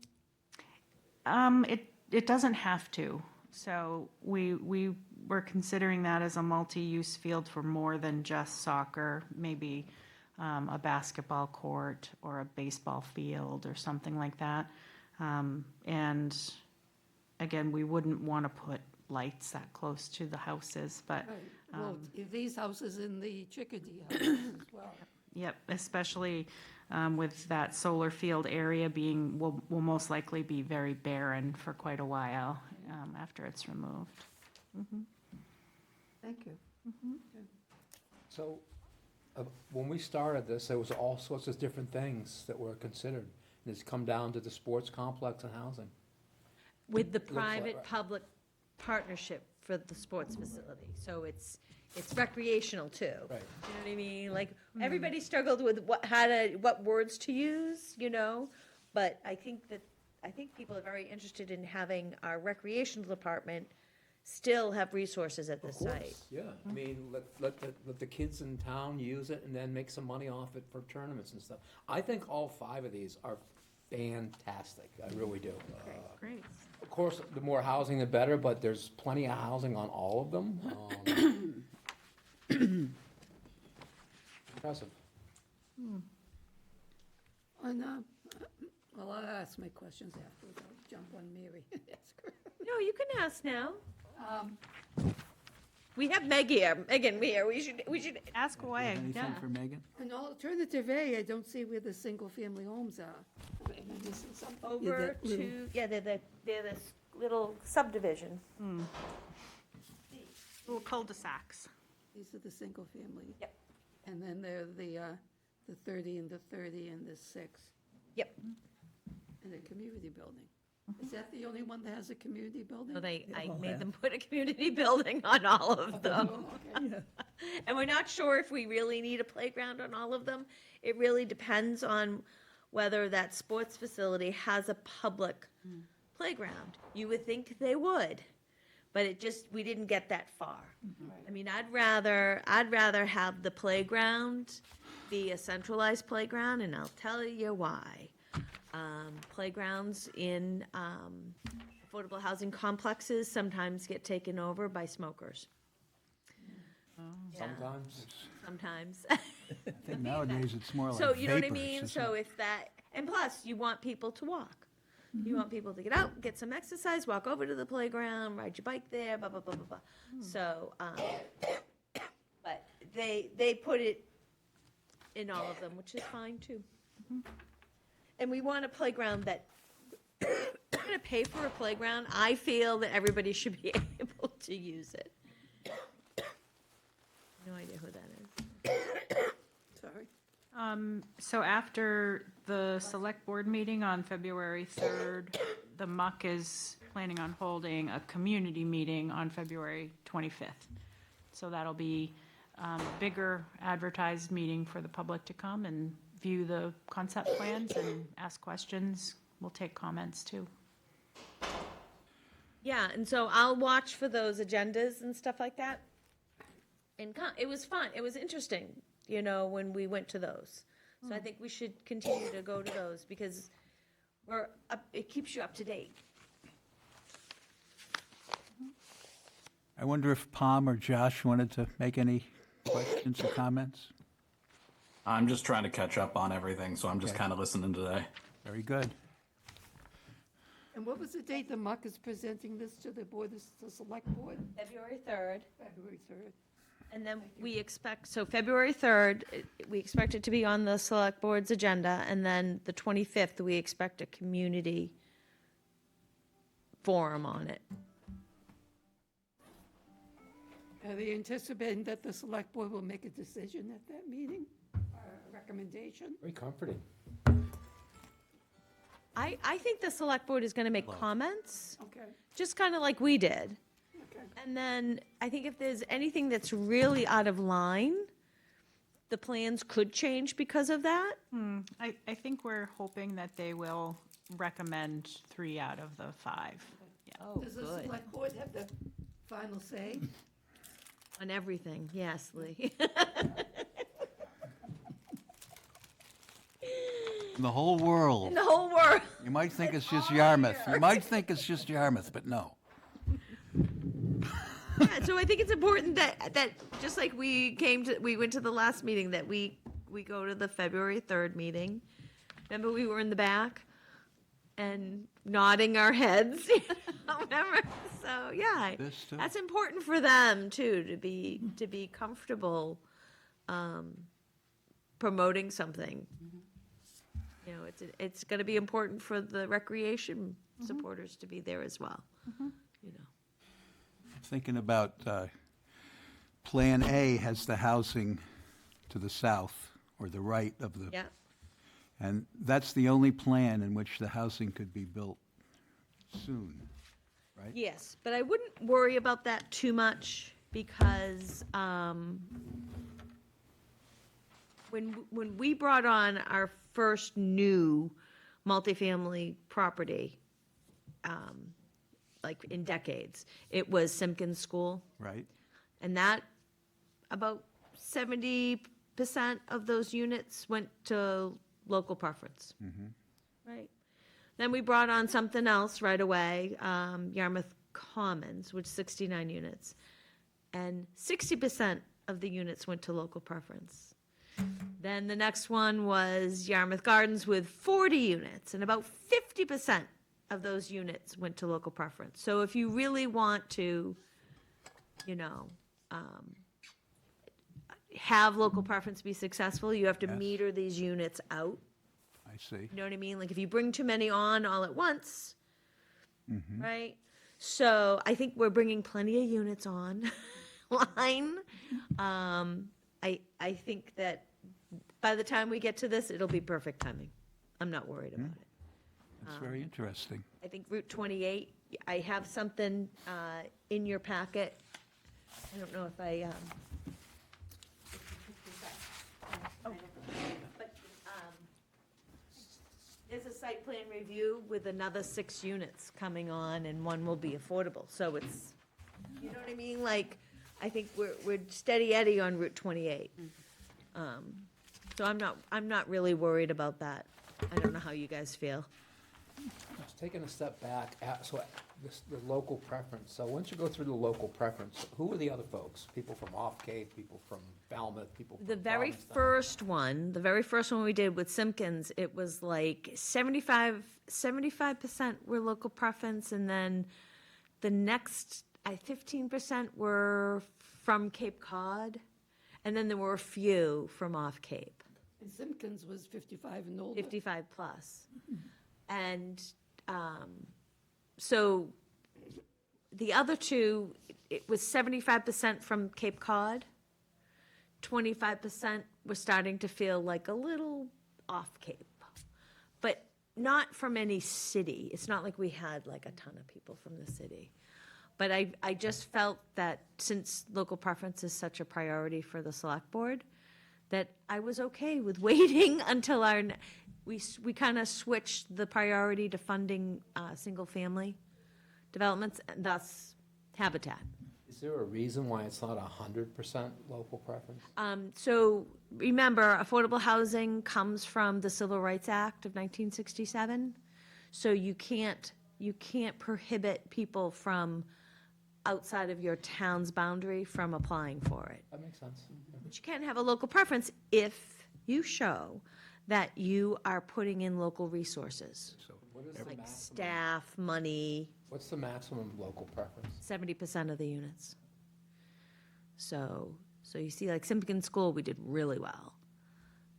Speaker 2: It doesn't have to. So we were considering that as a multi-use field for more than just soccer, maybe a basketball court or a baseball field or something like that. And again, we wouldn't want to put lights that close to the houses, but
Speaker 6: Right, well, if these houses in the Chickadee houses as well.
Speaker 2: yep, especially with that solar field area being, will most likely be very barren for quite a while after it's removed.
Speaker 6: Thank you.
Speaker 3: So, when we started this, there was all sorts of different things that were considered. And it's come down to the sports complex and housing.
Speaker 4: With the
Speaker 3: like- right.
Speaker 4: private-public partnership for the sports facility, so it's recreational too.
Speaker 3: Right.
Speaker 4: You know what I mean? Like, everybody struggled with what words to use, you know? But I think people are very interested in having our recreational department still have resources at the
Speaker 3: Of
Speaker 4: site.
Speaker 3: course, yeah. I mean, let the kids in town use it and then make some money off it for tournaments and stuff. I think all 5 of these are fantastic. I really do.
Speaker 2: Great.
Speaker 3: Of course, the more housing, the better, but there's plenty of housing on all of them. Impressive.
Speaker 6: Well, I'll ask my questions afterwards. I'll jump on Mary. Ask her.
Speaker 4: No, you can ask now. We have Meg here, Megan here, we should,
Speaker 2: Ask away,
Speaker 1: Anything
Speaker 2: yeah.
Speaker 1: for Megan?
Speaker 6: In alternative A, I don't see where the single-family homes are. Am I missing something?
Speaker 4: over
Speaker 6: that little-
Speaker 4: to, yeah, they're this little subdivision.
Speaker 2: Little cul-de-sacs.
Speaker 6: These are the single-family.
Speaker 4: Yep.
Speaker 6: And then there are the 30 and the 30 and the 6,
Speaker 4: Yep.
Speaker 6: and a community building. Is that the only one that has a community building?
Speaker 4: So I made them put a community building on all of them.
Speaker 6: Okay.
Speaker 4: And we're not sure if we really need a playground on all of them. It really depends on whether that sports facility has a public playground. You would think they would, but we didn't get that far. I mean, I'd rather have the playground be a centralized playground, and I'll tell you why. Playgrounds in affordable housing complexes sometimes get taken over by smokers. Yeah,
Speaker 3: Sometimes.
Speaker 4: sometimes.
Speaker 1: I think nowadays it's more like
Speaker 4: So, you know what I
Speaker 1: vapors,
Speaker 4: mean?
Speaker 1: isn't
Speaker 4: So
Speaker 1: it?
Speaker 4: if that, and plus, you want people to walk. You want people to get out, get some exercise, walk over to the playground, ride your bike there, blah, blah, blah, blah, blah. So, but they put it in all of them, which is fine too. And we want a playground that, if we're gonna pay for a playground, I feel that everybody should be able to use it. No idea who that is.
Speaker 6: Sorry.
Speaker 2: So after the select board meeting on February 3rd, the MUC is planning on holding a community meeting on February 25th. So that'll be a bigger advertised meeting for the public to come and view the concept plans and ask questions. We'll take comments too.
Speaker 4: Yeah, and so I'll watch for those agendas and stuff like that. And it was fun, it was interesting, you know, when we went to those. So I think we should continue to go to those, because it keeps you up to date.
Speaker 1: I wonder if Palm or Josh wanted to make any questions or comments?
Speaker 5: I'm just trying to catch up on everything, so I'm just
Speaker 1: Okay.
Speaker 5: kind of listening today.
Speaker 1: Very good.
Speaker 6: And what was the date that Mark is presenting this to the board, the select board?
Speaker 4: February 3rd.
Speaker 6: February 3rd.
Speaker 4: And then we expect, so February 3rd, we expect it to be on the select board's agenda, and then the 25th, we expect a community forum on it.
Speaker 6: Are they anticipating that the select board will make a decision at that meeting, a recommendation?
Speaker 3: Very comforting.
Speaker 4: I think the select board is gonna make comments,
Speaker 6: Okay,
Speaker 4: just kind of like we did.
Speaker 6: okay.
Speaker 4: And then I think if there's anything that's really out of line, the plans could change because of that.
Speaker 2: I think we're hoping that they will recommend 3 out of the 5. Yeah.
Speaker 4: Oh,
Speaker 6: Does the
Speaker 4: good.
Speaker 6: select board have the final say?
Speaker 4: On everything, yes, Lee.
Speaker 1: In the whole world.
Speaker 4: The whole world.
Speaker 1: You might think it's just Yarmouth. You might think it's just Yarmouth, but no.
Speaker 4: Yeah, so I think it's important that just like we went to the last meeting, that we go to the February 3rd meeting. Remember, we were in the back and nodding our heads, remember? So, yeah,
Speaker 1: This too.
Speaker 4: that's important for them too, to be comfortable promoting something. You know, it's gonna be important for the recreation supporters to be there as well, you know.
Speaker 1: Thinking about Plan A has the housing to the south or the right of the.
Speaker 4: Yeah,
Speaker 1: And that's the only plan in which the housing could be built soon, right?
Speaker 4: yes, but I wouldn't worry about that too much, because when we brought on our first new multifamily property, like in decades, it was Simpkins School.
Speaker 1: Right?
Speaker 4: And that, about 70% of those units went to local preference. Right. Then we brought on something else right away, Yarmouth Commons, which 69 units. And 60% of the units went to local preference. Then the next one was Yarmouth Gardens with 40 units, and about 50% of those units went to local preference. So if you really want to, you know, have local preference be successful, you have to
Speaker 1: Yes.
Speaker 4: meter these units out.
Speaker 1: I see.
Speaker 4: You know what I mean? Like if you bring too many on all at once, right? So I think we're bringing plenty of units on line. I think that by the time we get to this, it'll be perfect timing. I'm not worried about it.
Speaker 1: That's very interesting.
Speaker 4: I think Route 28, I have something in your packet. I don't know if I, but, there's a site plan review with another 6 units coming on, and one will be affordable, so it's, you know what I mean? Like, I think we're steady Eddie on Route 28. So I'm not really worried about that. I don't know how you guys feel.
Speaker 3: Just taking a step back, the local preference, so once you go through the local preference, who are the other folks? People from off Cape, people from Falmouth, people from
Speaker 4: The very
Speaker 3: Provincetown?
Speaker 4: the very first one we did with Simpkins, it was like 75% were local preference, and then the next, 15% were from Cape Cod, and then there were a few from off Cape,
Speaker 6: And Simpkins was 55 and older.
Speaker 4: 55 plus. And so the other two, it was 75% from Cape Cod. 25% were starting to feel like a little off Cape. But not from any city. It's not like we had like a ton of people from the city. But I just felt that since local preference is such a priority for the select board, that I was okay with waiting until we kind of switched the priority to funding single-family developments, and thus Habitat.
Speaker 3: Is there a reason why it's not 100% local preference?
Speaker 4: So remember, affordable housing comes from the Civil Rights Act of 1967. So you can't prohibit people from outside of your town's boundary from applying for it.
Speaker 3: That makes sense.
Speaker 4: But you can have a local preference if you show that you are putting in local resources,
Speaker 3: What is the
Speaker 4: like
Speaker 3: maximum?
Speaker 4: staff, money,
Speaker 3: What's the maximum local preference?
Speaker 4: 70% of the units. So you see, like Simpkin School, we did really well.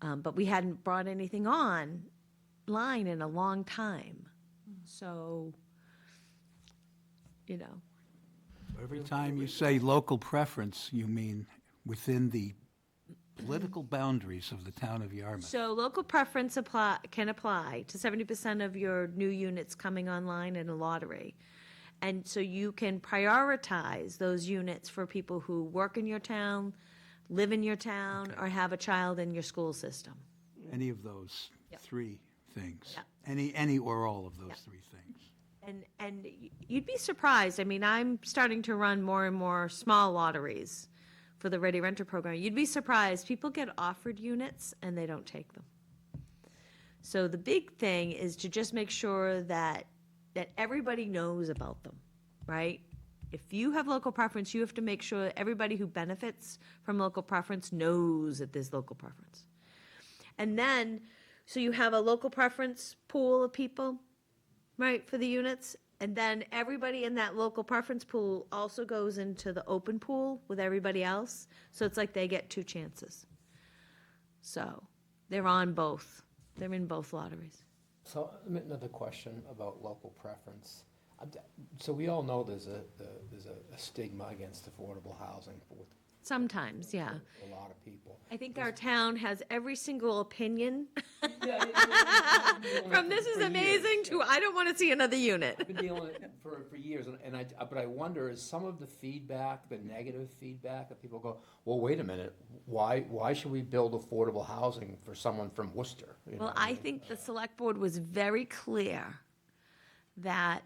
Speaker 4: But we hadn't brought anything online in a long time. So, you know,
Speaker 1: Every time you say local preference, you mean within the political boundaries of the town of Yarmouth.
Speaker 4: so local preference can apply to 70% of your new units coming online in a lottery. And so you can prioritize those units for people who work in your town, live in your town, or have a child in your school system.
Speaker 1: Any of those
Speaker 4: Yep.
Speaker 1: three things.
Speaker 4: Yep.
Speaker 1: Any or all of those
Speaker 4: Yep.
Speaker 1: three things.
Speaker 4: And you'd be surprised, I mean, I'm starting to run more and more small lotteries for the Ready Renter program. You'd be surprised, people get offered units and they don't take them. So the big thing is to just make sure that everybody knows about them, right? If you have local preference, you have to make sure everybody who benefits from local preference knows that there's local preference. And then, so you have a local preference pool of people, right, for the units, and then everybody in that local preference pool also goes into the open pool with everybody else, so it's like they get two chances. So, they're on both, they're in both lotteries.
Speaker 3: So, another question about local preference. So we all know there's a stigma against affordable housing with
Speaker 4: Sometimes, yeah.
Speaker 3: a lot of people.
Speaker 4: I think our town has every single opinion, from this is amazing to I don't want to see another unit.
Speaker 3: I've been dealing with it for years, but I wonder, is some of the feedback, the negative feedback, that people go, well, wait a minute, why should we build affordable housing for someone from Worcester? You know
Speaker 4: Well,
Speaker 3: what
Speaker 4: I
Speaker 3: mean?
Speaker 4: think the select board was very clear that,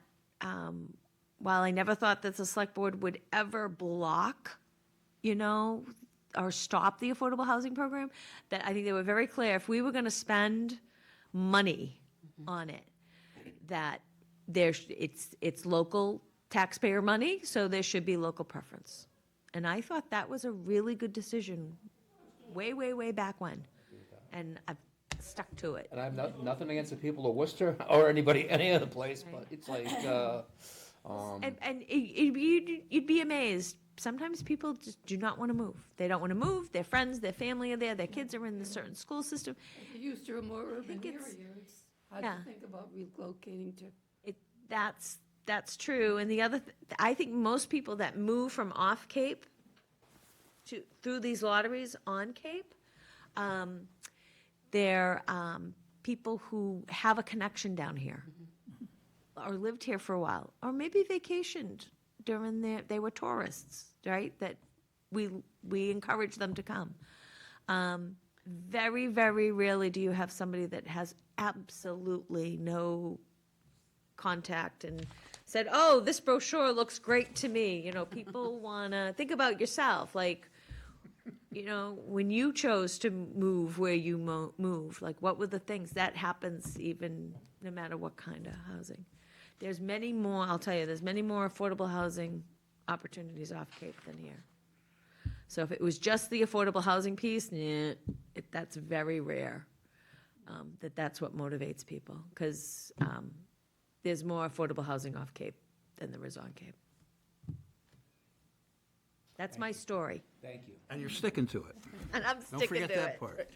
Speaker 4: while I never thought that the select board would ever block, or stop the affordable housing program, that I think they were very clear, if we were gonna spend money on it, that it's local taxpayer money, so there should be local preference. And I thought that was a really good decision, way, way, way back when. And I've stuck to it.
Speaker 3: And I have nothing against the people of Worcester or any other place, but it's like,
Speaker 4: And you'd be amazed. Sometimes people just do not want to move. They don't want to move. Their friends, their family are there. Their kids are in the certain school system.
Speaker 6: If you're used to a more urban area,
Speaker 4: it's-
Speaker 6: it's hard
Speaker 4: yeah.
Speaker 6: to think about relocating to.
Speaker 4: That's true. And the other, I think most people that move from off Cape through these lotteries on Cape, they're people who have a connection down here, or lived here for a while, or maybe vacationed during they were tourists, right? That we encourage them to come. Very, very rarely do you have somebody that has absolutely no contact and said, oh, this brochure looks great to me. People wanna think about yourself, like, when you chose to move where you move, like, what were the things that happens even no matter what kind of housing? There's many more, I'll tell you, there's many more affordable housing opportunities off Cape than here. So if it was just the affordable housing piece, that's very rare, that's what motivates people, because there's more affordable housing off Cape than there is on Cape. That's my story,
Speaker 3: thank you.
Speaker 1: And you're sticking to it.
Speaker 4: and I'm
Speaker 1: Don't
Speaker 4: sticking to
Speaker 1: forget
Speaker 4: it.
Speaker 1: that part.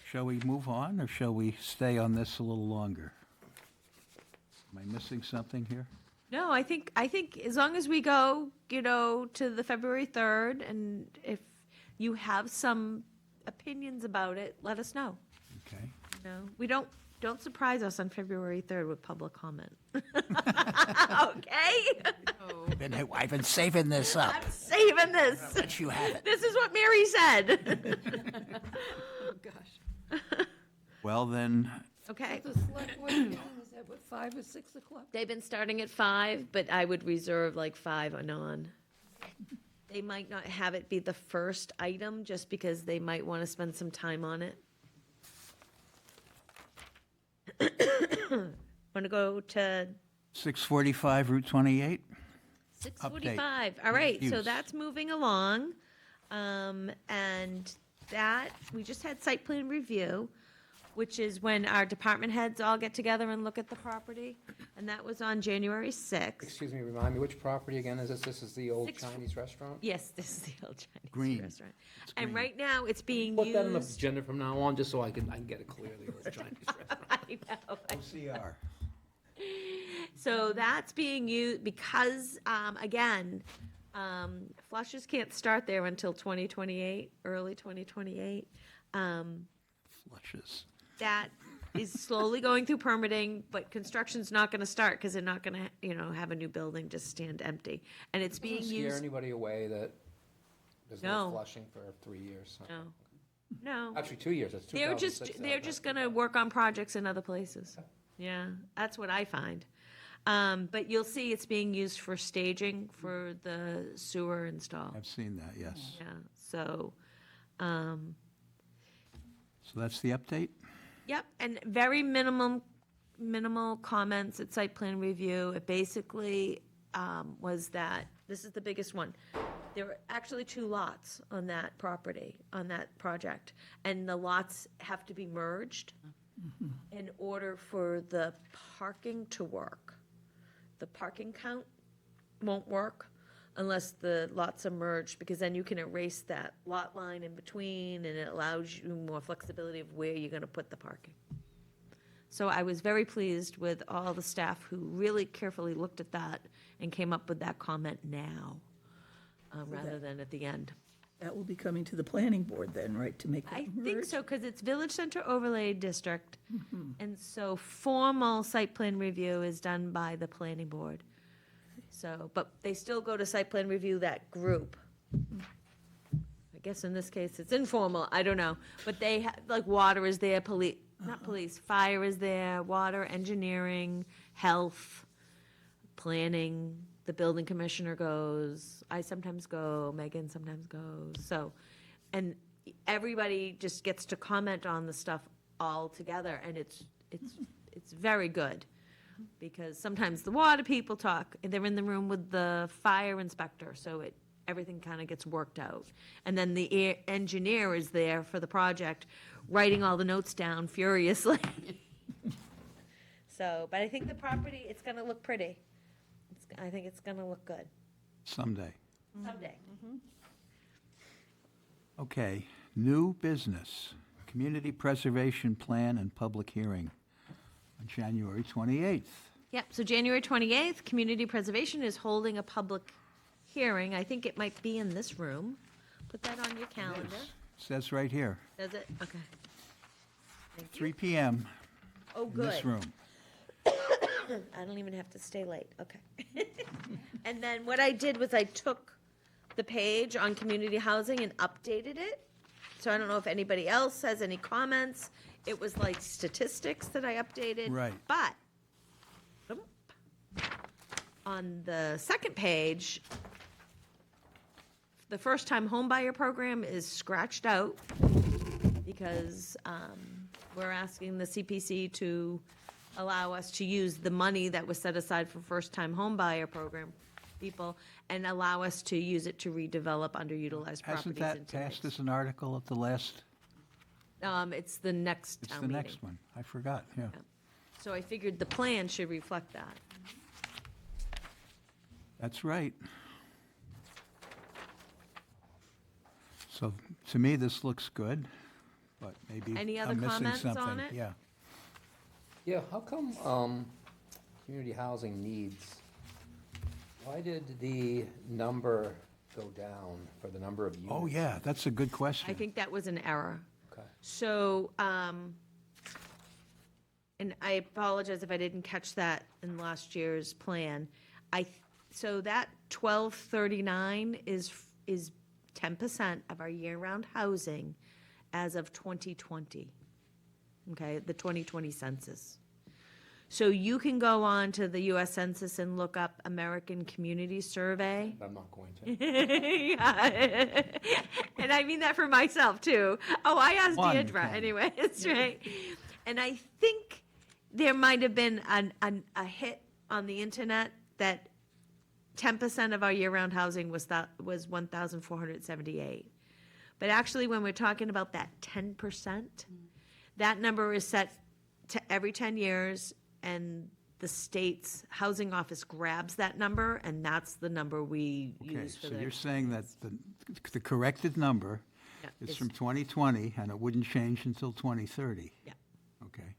Speaker 1: Shall we move on, or shall we stay on this a little longer? Am I missing something here?
Speaker 4: No, I think as long as we go, to the February 3rd, and if you have some opinions about it, let us know.
Speaker 1: Okay.
Speaker 4: We don't Don't surprise us on February 3rd with public comment. Okay?
Speaker 1: I've been saving this up,
Speaker 4: I'm saving this.
Speaker 1: but you have it.
Speaker 4: This is what Mary said.
Speaker 7: Oh, gosh.
Speaker 1: Well, then,
Speaker 4: Okay.
Speaker 6: The select board meeting is at what, 5 or 6 o'clock?
Speaker 4: They've been starting at 5, but I would reserve like 5 and on. They might not have it be the first item, just because they might want to spend some time on it. Want to go to
Speaker 1: 645 Route 28?
Speaker 4: 6:45? All right, so
Speaker 1: Use.
Speaker 4: that's moving along. And that, we just had site plan review, which is when our department heads all get together and look at the property. And that was on January 6th.
Speaker 3: Excuse me, remind me, which property again is this? This is the old
Speaker 4: Six-
Speaker 3: Chinese restaurant?
Speaker 4: Yes, this is the old Chinese
Speaker 1: Green.
Speaker 4: restaurant.
Speaker 1: It's
Speaker 4: And
Speaker 1: green.
Speaker 4: right now, it's being
Speaker 3: Put that on the
Speaker 4: used.
Speaker 3: agenda from now on, just so I can get it clear, the old Chinese restaurant.
Speaker 4: I know.
Speaker 1: OCR.
Speaker 4: So that's being used because, again, flushes can't start there until 2028, early 2028.
Speaker 1: Flushes.
Speaker 4: That is slowly going through permitting, but construction's not gonna start because they're not gonna, have a new building just stand empty. And it's being
Speaker 3: Doesn't scare
Speaker 4: used,
Speaker 3: anybody away that there's
Speaker 4: No.
Speaker 3: no flushing for 3 years?
Speaker 4: no.
Speaker 3: Actually, 2 years, that's
Speaker 4: They're
Speaker 3: 2006.
Speaker 4: just, they're just gonna work on projects in other places. Yeah, that's what I find. But you'll see it's being used for staging for the sewer install.
Speaker 1: I've seen that, yes.
Speaker 4: Yeah, so,
Speaker 1: So that's the update?
Speaker 4: yep, and very minimal comments at site plan review. It basically was that, this is the biggest one. There were actually 2 lots on that property, on that project, and the lots have to be merged in order for the parking to work. The parking count won't work unless the lots are merged, because then you can erase that lot line in between, and it allows you more flexibility of where you're gonna put the parking. So I was very pleased with all the staff who really carefully looked at that and came up with that comment now, rather than at the end.
Speaker 7: That will be coming to the planning board then, right, to make that
Speaker 4: I
Speaker 7: merge?
Speaker 4: think so, because it's Village Center Overlay District, and so formal site plan review is done by the planning board. So, but they still go to site plan review, that group. I guess in this case, it's informal, I don't know, but they, like, water is there, not police, fire is there, water, engineering, health, planning, the building commissioner goes, I sometimes go, Megan sometimes goes, so, and everybody just gets to comment on the stuff all together, and it's very good, because sometimes the water people talk, and they're in the room with the fire inspector, so everything kind of gets worked out. And then the engineer is there for the project, writing all the notes down furiously. So, but I think the property, it's gonna look pretty. I think it's gonna look good
Speaker 1: Someday.
Speaker 4: someday.
Speaker 1: Okay, new business, community preservation plan and public hearing on January 28th.
Speaker 4: Yep, so January 28th, Community Preservation is holding a public hearing. I think it might be in this room. Put that on your calendar.
Speaker 1: Says right here,
Speaker 4: Does it? Okay. Thank you.
Speaker 1: 3 PM
Speaker 4: Oh,
Speaker 1: in
Speaker 4: good.
Speaker 1: this room.
Speaker 4: I don't even have to stay late, okay. And then what I did was I took the page on community housing and updated it. So I don't know if anybody else has any comments. It was like statistics that I updated.
Speaker 1: Right.
Speaker 4: But on the second page, the first-time homebuyer program is scratched out because we're asking the CPC to allow us to use the money that was set aside for first-time homebuyer program people and allow us to use it to redevelop underutilized
Speaker 1: Hasn't
Speaker 4: properties
Speaker 1: that
Speaker 4: into
Speaker 1: passed
Speaker 4: mixed.
Speaker 1: as an article at the last,
Speaker 4: It's the next
Speaker 1: it's
Speaker 4: town
Speaker 1: the
Speaker 4: meeting.
Speaker 1: next one, I forgot, yeah.
Speaker 4: So I figured the plan should reflect that.
Speaker 1: That's right. So, to me, this looks good, but maybe
Speaker 4: Any other
Speaker 1: I'm missing
Speaker 4: comments on
Speaker 1: something.
Speaker 4: it?
Speaker 1: Yeah.
Speaker 3: Yeah, how come, community housing needs, why did the number go down for the number of units?
Speaker 1: Oh, yeah, that's a good question.
Speaker 4: I think that was an error.
Speaker 3: Okay.
Speaker 4: So, and I apologize if I didn't catch that in last year's plan. So that 1239 is 10% of our year-round housing as of 2020. Okay, the 2020 census. So you can go on to the US Census and look up American Community Survey.
Speaker 3: I'm not going to.
Speaker 4: Yeah. And I mean that for myself too. Oh, I asked
Speaker 1: One
Speaker 4: Deidre
Speaker 1: can.
Speaker 4: anyway, that's right. And I think there might have been a hit on the internet that 10% of our year-round housing was 1,478. But actually, when we're talking about that 10%, that number is set to every 10 years, and the state's housing office grabs that number, and that's the number we
Speaker 1: Okay,
Speaker 4: use for
Speaker 1: so
Speaker 4: the.
Speaker 1: you're saying that the corrected number
Speaker 4: Yeah,
Speaker 1: is
Speaker 4: it's-
Speaker 1: from 2020, and it wouldn't change until 2030?
Speaker 4: Yeah.
Speaker 1: Okay.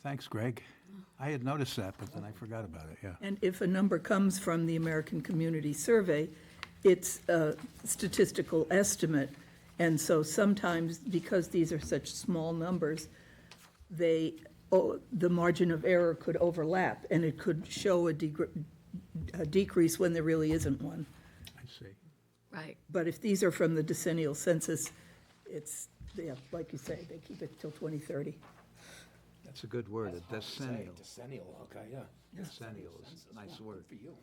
Speaker 1: Thanks, Greg. I had noticed that, but then I forgot about it, yeah.
Speaker 7: And if a number comes from the American Community Survey, it's a statistical estimate. And so sometimes, because these are such small numbers, the margin of error could overlap, and it could show a decrease when there really isn't one.
Speaker 1: I see.
Speaker 4: Right.
Speaker 7: But if these are from the decennial census, it's, yeah, like you say, they keep it till 2030.
Speaker 1: That's a good word, a decennial.
Speaker 3: Decennial, okay, yeah.
Speaker 1: Decennial is a nice word.
Speaker 3: For you.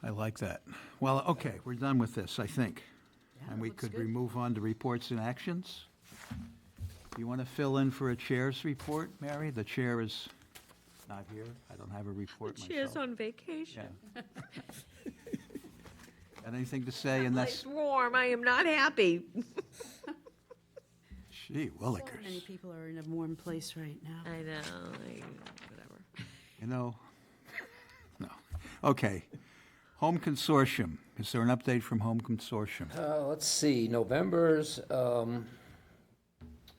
Speaker 1: I like that. Well, okay, we're done with this, I think. And we could move on to reports and actions. You want to fill in for a chair's report, Mary? The chair is not here. I don't have a report myself.
Speaker 4: She's on vacation.
Speaker 1: Yeah. Got anything to say in
Speaker 4: It's
Speaker 1: this?
Speaker 4: warm, I am not happy.
Speaker 1: Gee,
Speaker 8: So many
Speaker 1: willikers.
Speaker 8: people are in a warm place right now.
Speaker 4: I know, whatever.
Speaker 1: You know, no. Okay. Home Consortium. Is there an update from Home Consortium?
Speaker 3: Let's see, November's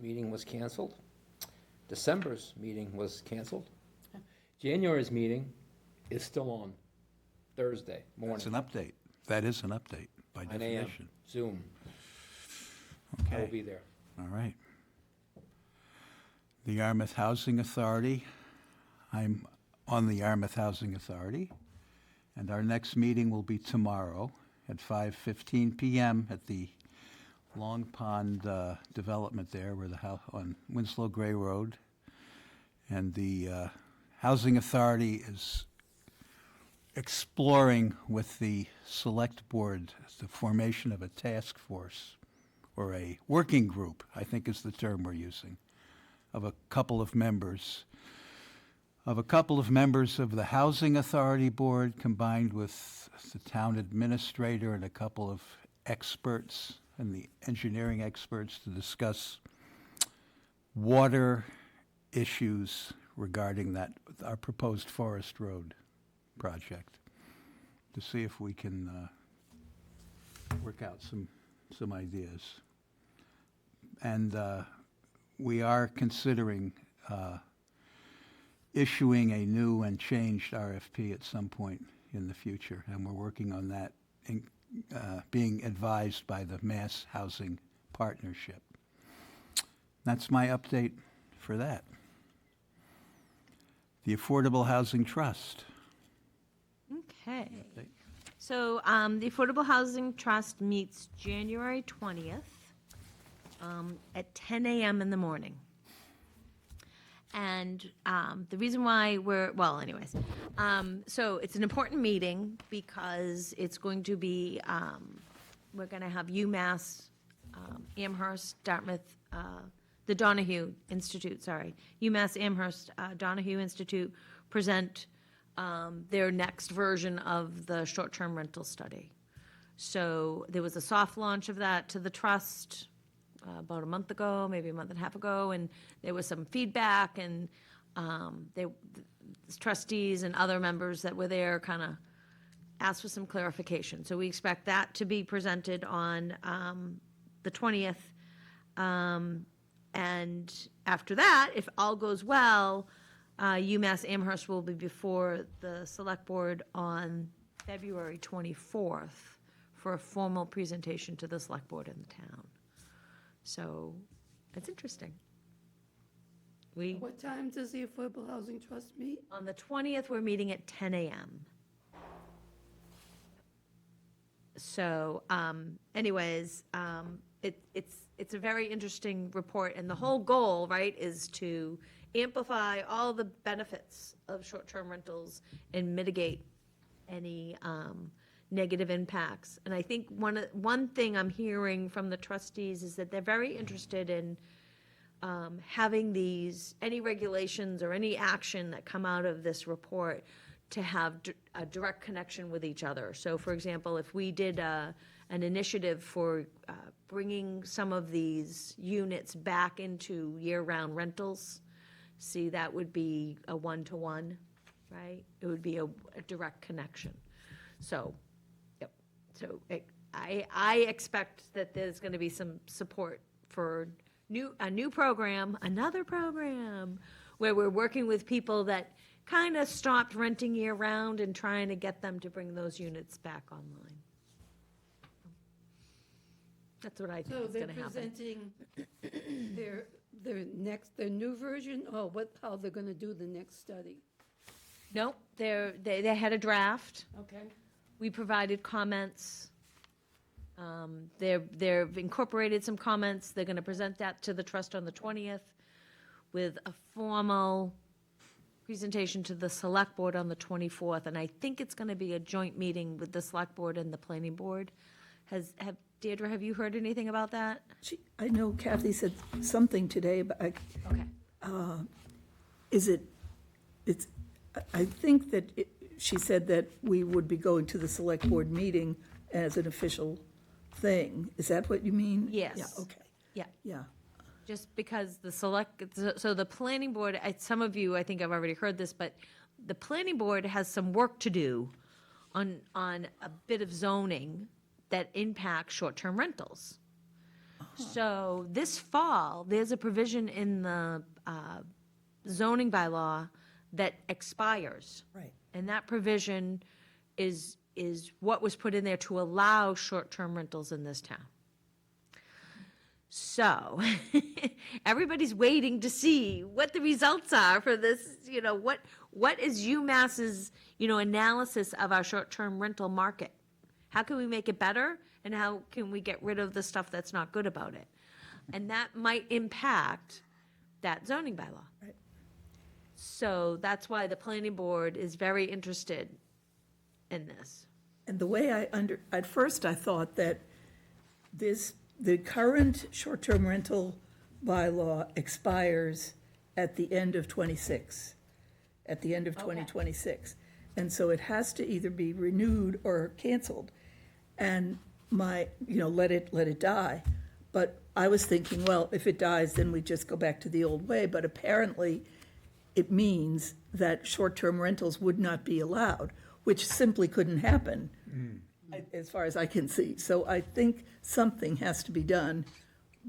Speaker 3: meeting was canceled. December's meeting was canceled. January's meeting is still on Thursday
Speaker 1: That's an
Speaker 3: morning,
Speaker 1: update. That is an update, by
Speaker 3: 9 a.m.,
Speaker 1: definition.
Speaker 3: Zoom. I will
Speaker 1: Okay.
Speaker 3: be there.
Speaker 1: All right. The Yarmouth Housing Authority. I'm on the Yarmouth Housing Authority, and our next meeting will be tomorrow at 5:15 PM at the Long Pond development there, where the house on Winslow Gray Road. And the Housing Authority is exploring with the Select Board the formation of a task force or a working group, I think is the term we're using, of a couple of members of the Housing Authority Board combined with the town administrator and a couple of experts and the engineering experts to discuss water issues regarding our proposed Forest Road project, to see if we can work out some ideas. And we are considering issuing a new and changed RFP at some point in the future, and we're working on that, being advised by the Mass Housing Partnership. That's my update for that. The Affordable Housing Trust.
Speaker 4: Okay. So the Affordable Housing Trust meets January 20th at 10 a.m. in the morning. And the reason why so it's an important meeting because it's going to be, we're going to have UMass, Amherst, Dartmouth, the Donahue Institute, UMass Amherst Donahue Institute present their next version of the short-term rental study. So there was a soft launch of that to the trust about a month ago, maybe a month and a half ago, and there was some feedback, and the trustees and other members that were there kind of asked for some clarification. So we expect that to be presented on the 20th. And after that, if all goes well, UMass Amherst will be before the Select Board on February 24th for a formal presentation to the Select Board in the town. So it's interesting.
Speaker 6: What time does the Affordable Housing Trust meet?
Speaker 4: On the 20th, we're meeting at 10 a.m. So anyways, it's a very interesting report, and the whole goal, right, is to amplify all the benefits of short-term rentals and mitigate any negative impacts. And I think one thing I'm hearing from the trustees is that they're very interested in having any regulations or any action that come out of this report to have a direct connection with each other. So for example, if we did an initiative for bringing some of these units back into year-round rentals, see, that would be a one-to-one, right? It would be a direct connection. So, yep. So I expect that there's going to be some support for another program, where we're working with people that kind of stopped renting year-round and trying to get them to bring those units back online. That's what I think
Speaker 6: So
Speaker 4: is
Speaker 6: they're
Speaker 4: going to happen.
Speaker 6: presenting their new version, or how they're gonna do the next study?
Speaker 4: Nope, they had a draft.
Speaker 6: Okay.
Speaker 4: We provided comments. They've incorporated some comments. They're going to present that to the trust on the 20th with a formal presentation to the select board on the 24th. And I think it's going to be a joint meeting with the select board and the planning board. Deirdre, have you heard anything about that?
Speaker 7: I know Kathy said something today, but
Speaker 4: Okay.
Speaker 7: I think that she said that we would be going to the select board meeting as an official thing. Is that what you mean?
Speaker 4: Yes.
Speaker 7: Yeah, okay,
Speaker 4: Yeah.
Speaker 7: yeah.
Speaker 4: Just because the planning board, some of you, I think I've already heard this, but the planning board has some work to do on a bit of zoning that impacts short-term rentals. So this fall, there's a provision in the zoning bylaw that expires.
Speaker 7: Right.
Speaker 4: And that provision is what was put in there to allow short-term rentals in this town. So, everybody's waiting to see what the results are for this, what is UMass's, analysis of our short-term rental market? How can we make it better, and how can we get rid of the stuff that's not good about it? And that might impact that zoning bylaw.
Speaker 7: Right.
Speaker 4: So that's why the planning board is very interested in this.
Speaker 7: And the way at first I thought that the current short-term rental bylaw expires at the end of 26, at the end of 2026. And so it has to either be renewed or canceled. And let it die. But I was thinking, well, if it dies, then we just go back to the old way. But apparently, it means that short-term rentals would not be allowed, which simply couldn't happen, as far as I can see. So I think something has to be done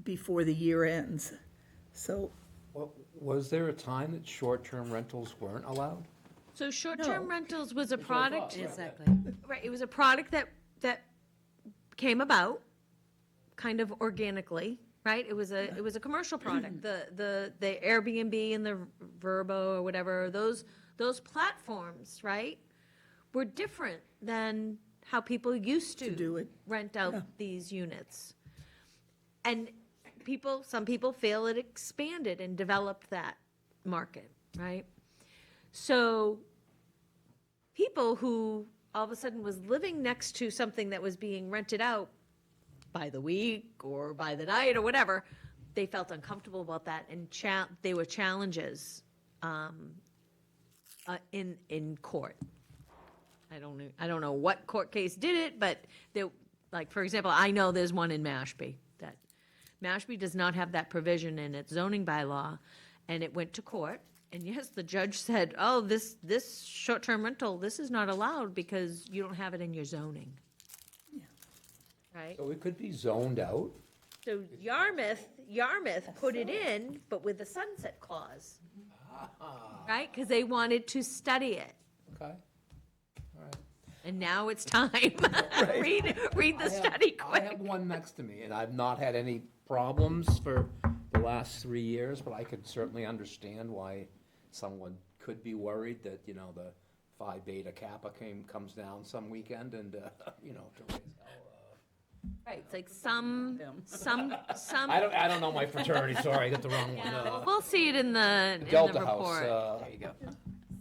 Speaker 7: before the year ends. So,
Speaker 3: Was there a time that short-term rentals weren't allowed?
Speaker 4: So short-term rentals was a product,
Speaker 8: Exactly.
Speaker 4: right, it was a product that came about kind of organically, right? It was a commercial product. The Airbnb and the Vrbo or whatever, those platforms, right, were different than how people used to
Speaker 7: do it.
Speaker 4: rent out these units. And some people feel it expanded and developed that market, right? So people who all of a sudden was living next to something that was being rented out by the week or by the night or whatever, they felt uncomfortable about that, and they were challenges in court. I don't know what court case did it, but for example, I know there's one in Mashpee that Mashpee does not have that provision in its zoning bylaw, and it went to court. And yes, the judge said, oh, this short-term rental, this is not allowed because you don't have it in your zoning. Right?
Speaker 3: So it could be zoned out?
Speaker 4: So Yarmouth put it in, but with a sunset clause. Right? Because they wanted to study it.
Speaker 3: Okay, all right.
Speaker 4: And now it's time. Read the study
Speaker 3: I have
Speaker 4: quick.
Speaker 3: one next to me, and I've not had any problems for the the last 3 years, but I could certainly understand why someone could be worried that, you know, the Phi Beta Kappa comes down some weekend and, you know, to raise hell.
Speaker 4: Right, it's like some,
Speaker 3: I don't know my fraternity, sorry, I got the wrong one.
Speaker 4: we'll see it in the
Speaker 3: Delta House,
Speaker 4: report.
Speaker 3: there you go.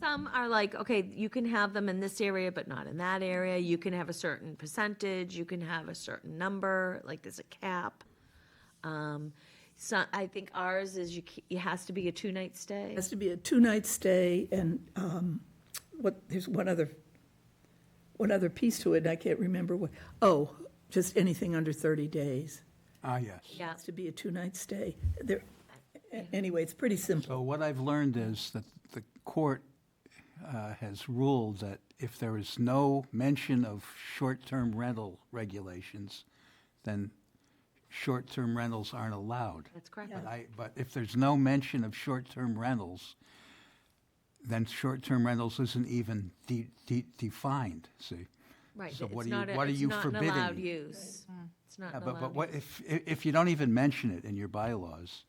Speaker 4: Some are like, okay, you can have them in this area, but not in that area. You can have a certain percentage, you can have a certain number, like there's a cap. So I think ours is it has to be a 2-night stay.
Speaker 7: It has to be a 2-night stay, and there's one other piece to it, and I can't remember what, just anything under 30 days.
Speaker 1: Ah, yes.
Speaker 4: Yeah,
Speaker 7: Has to be a 2-night stay. Anyway, it's pretty simple.
Speaker 1: So what I've learned is that the court has ruled that if there is no mention of short-term rental regulations, then short-term rentals aren't allowed.
Speaker 4: that's correct.
Speaker 1: But if there's no mention of short-term rentals, then short-term rentals isn't even defined, see?
Speaker 4: Right,
Speaker 1: So
Speaker 4: it's
Speaker 1: what are
Speaker 4: not,
Speaker 1: you- what are
Speaker 4: it's
Speaker 1: you
Speaker 4: not an allowed
Speaker 1: forbidding?
Speaker 4: use. It's not
Speaker 1: Yeah,
Speaker 4: an
Speaker 1: but
Speaker 4: allowed
Speaker 1: what,
Speaker 4: use.
Speaker 1: if you don't even mention it in your bylaws,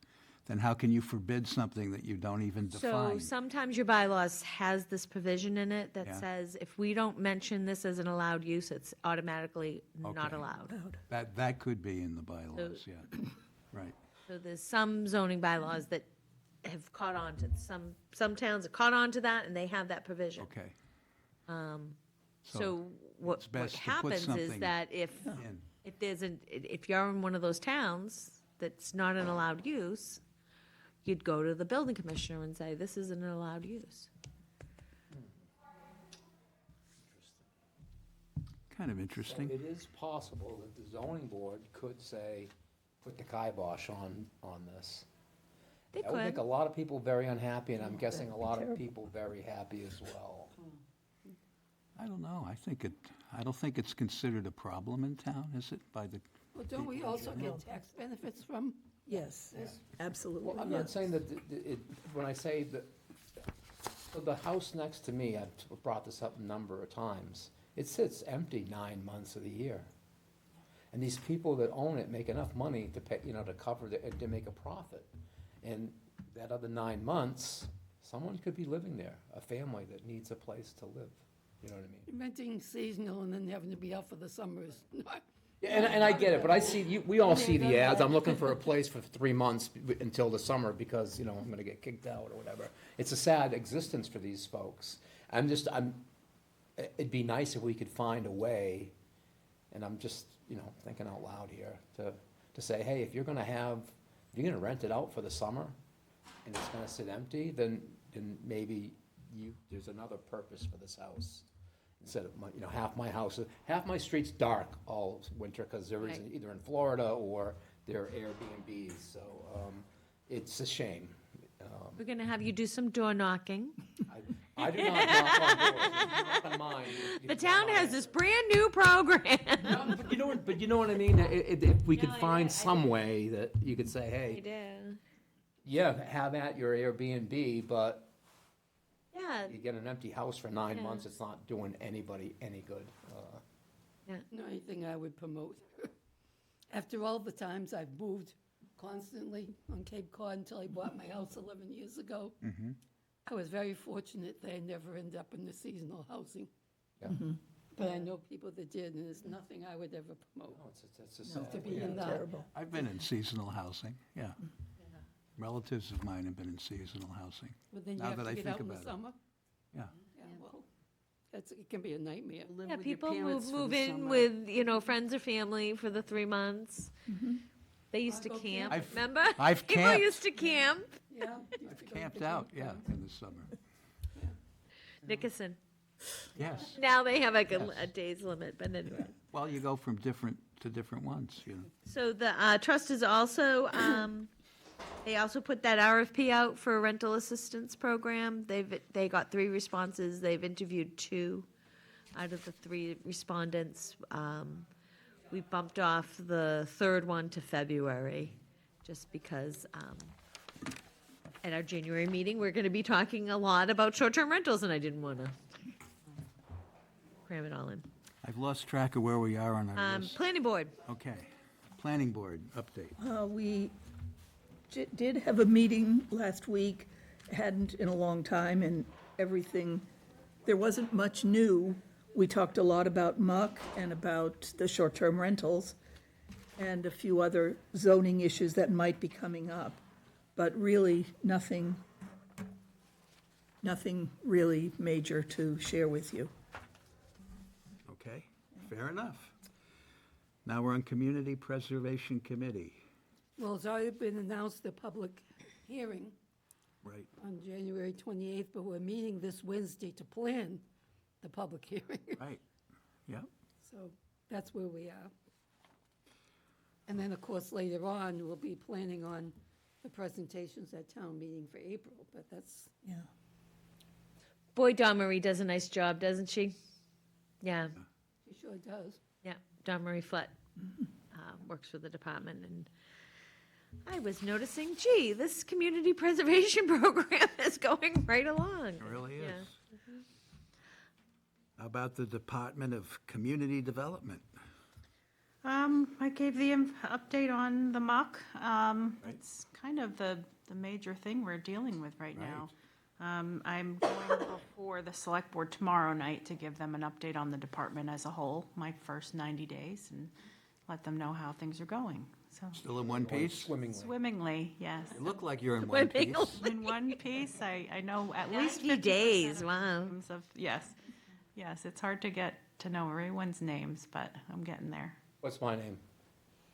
Speaker 1: then how can you forbid something that you don't even
Speaker 4: So
Speaker 1: define?
Speaker 4: sometimes your bylaws has this provision in it that
Speaker 1: Yeah.
Speaker 4: says if we don't mention this as an allowed use, it's automatically not
Speaker 1: Okay.
Speaker 4: allowed.
Speaker 1: That could be in the bylaws, yeah, right.
Speaker 4: So there's some zoning bylaws that have caught on to, some towns have caught on to that and they have that provision.
Speaker 1: Okay.
Speaker 4: So what
Speaker 1: it's best to put
Speaker 4: happens is
Speaker 1: something
Speaker 4: that if you're in one of those towns that's not an allowed use, you'd go to the building commissioner and say, this isn't an allowed use.
Speaker 1: Kind of
Speaker 3: So
Speaker 1: interesting.
Speaker 3: it is possible that the zoning board could say, put the kibosh on this.
Speaker 4: They
Speaker 3: That would make
Speaker 4: could.
Speaker 3: a lot of people very unhappy, and I'm guessing a lot of people very happy as well.
Speaker 1: I don't know, I don't think it's considered a problem in town, is it, by the,
Speaker 6: Well, don't we also get tax benefits from?
Speaker 7: Yes, absolutely,
Speaker 3: Well, I'm not
Speaker 7: yes.
Speaker 3: saying that when I say that, so the house next to me, I've brought this up a number of times, it sits empty 9 months of the year. And these people that own it make enough money to pay, you know, to cover to make a profit. And that other 9 months, someone could be living there, a family that needs a place to live. You know what I mean?
Speaker 6: Renting seasonal and then having to be out for the summers.
Speaker 3: Yeah, and I get it, but I see, we all see the ads, I'm looking for a place for 3 months until the summer because, you know, I'm gonna get kicked out or whatever. It's a sad existence for these folks. It'd be nice if we could find a way, and I'm just, you know, thinking out loud here, to say, hey, if you're gonna rent it out for the summer, and it's gonna sit empty, then maybe there's another purpose for this house. Instead of, you know, half my street's dark all winter, because they're
Speaker 4: Right.
Speaker 3: either in Florida or they're Airbnbs, so, it's a shame.
Speaker 4: We're gonna have you do some door knocking.
Speaker 3: I do not knock on doors, If you knock on mine.
Speaker 4: The town has this brand-new program.
Speaker 3: No, but you know what I mean? If we could
Speaker 4: No, I
Speaker 3: find
Speaker 4: do.
Speaker 3: some way that you could say, hey,
Speaker 4: do.
Speaker 3: yeah, have at your Airbnb, but
Speaker 4: Yeah,
Speaker 3: you get an empty house for 9
Speaker 4: Yeah.
Speaker 3: months, it's not doing anybody any good.
Speaker 6: Not anything I would promote. After all the times I've moved constantly on Cape Cod until I bought my house 11 years ago, I was very fortunate that I never ended up in the seasonal housing.
Speaker 3: Yeah.
Speaker 6: But I know people that did, and it's nothing I would ever promote.
Speaker 3: No, it's just sad.
Speaker 6: To be in that.
Speaker 7: Terrible.
Speaker 1: I've been in seasonal housing, yeah. Relatives of mine have been in seasonal housing,
Speaker 6: But then you
Speaker 1: Now
Speaker 6: have
Speaker 1: that
Speaker 6: to
Speaker 1: I
Speaker 6: get
Speaker 1: think
Speaker 6: out in the
Speaker 1: about it.
Speaker 6: summer.
Speaker 1: yeah.
Speaker 6: Yeah, well, it can be a nightmare.
Speaker 8: Live
Speaker 4: yeah,
Speaker 8: with your
Speaker 4: people
Speaker 8: parents for
Speaker 4: move
Speaker 8: the
Speaker 4: in
Speaker 8: summer.
Speaker 4: with, friends or family for the 3 months. They used to
Speaker 6: Go
Speaker 4: camp,
Speaker 1: I've-
Speaker 4: remember?
Speaker 1: I've
Speaker 4: People
Speaker 1: camped.
Speaker 4: used to camp.
Speaker 6: Yeah.
Speaker 1: I've camped out, yeah, in the summer.
Speaker 4: Nickerson.
Speaker 1: Yes.
Speaker 4: Now they have like
Speaker 1: Yes.
Speaker 4: a day's limit, but anyway.
Speaker 1: Well, you go from different to different ones, you know.
Speaker 4: So the trust is also, they also put that RFP out for a rental assistance program. They got 3 responses. They've interviewed 2 out of the 3 respondents. We bumped off the 3rd one to February, just because at our January meeting, we're going to be talking a lot about short-term rentals, and I didn't want to cram it all in.
Speaker 1: I've lost track of where we are on our list.
Speaker 4: Planning board.
Speaker 1: Okay, planning board update.
Speaker 7: did have a meeting last week, hadn't in a long time, and everything, there wasn't much new. We talked a lot about muck and about the short-term rentals and a few other zoning issues that might be coming up, but really nothing really major to share with you.
Speaker 1: Okay, fair enough. Now we're on Community Preservation Committee.
Speaker 6: Well, it's already been announced, the public hearing
Speaker 1: Right.
Speaker 6: on January 28th, but we're meeting this Wednesday to plan the public hearing.
Speaker 1: Right, yep.
Speaker 6: So that's where we are. And then, of course, later on, we'll be planning on the presentations at town meeting for April, but that's,
Speaker 7: Yeah.
Speaker 4: Boy, Dawn Marie does a nice job, doesn't she? Yeah,
Speaker 6: she sure does.
Speaker 4: yeah, Dawn Marie Flett works for the department, and I was noticing, gee, this community preservation program is going right along.
Speaker 1: It really is.
Speaker 4: Yeah.
Speaker 1: How about the Department of Community Development?
Speaker 2: I gave the update on the muck. It's kind of the major thing we're dealing with right now. I'm going before the select board tomorrow night to give them an update on the department as a whole, my first 90 days, and let them know how things are going. So
Speaker 1: Still in one piece?
Speaker 3: Swimmingly.
Speaker 2: swimmingly, yes.
Speaker 1: You look like you're in one piece.
Speaker 2: In one piece, I know at least
Speaker 4: 90
Speaker 2: 50%
Speaker 4: days,
Speaker 2: of
Speaker 4: wow.
Speaker 2: names of, yes, it's hard to get to know everyone's names, but I'm getting there.
Speaker 3: What's my name?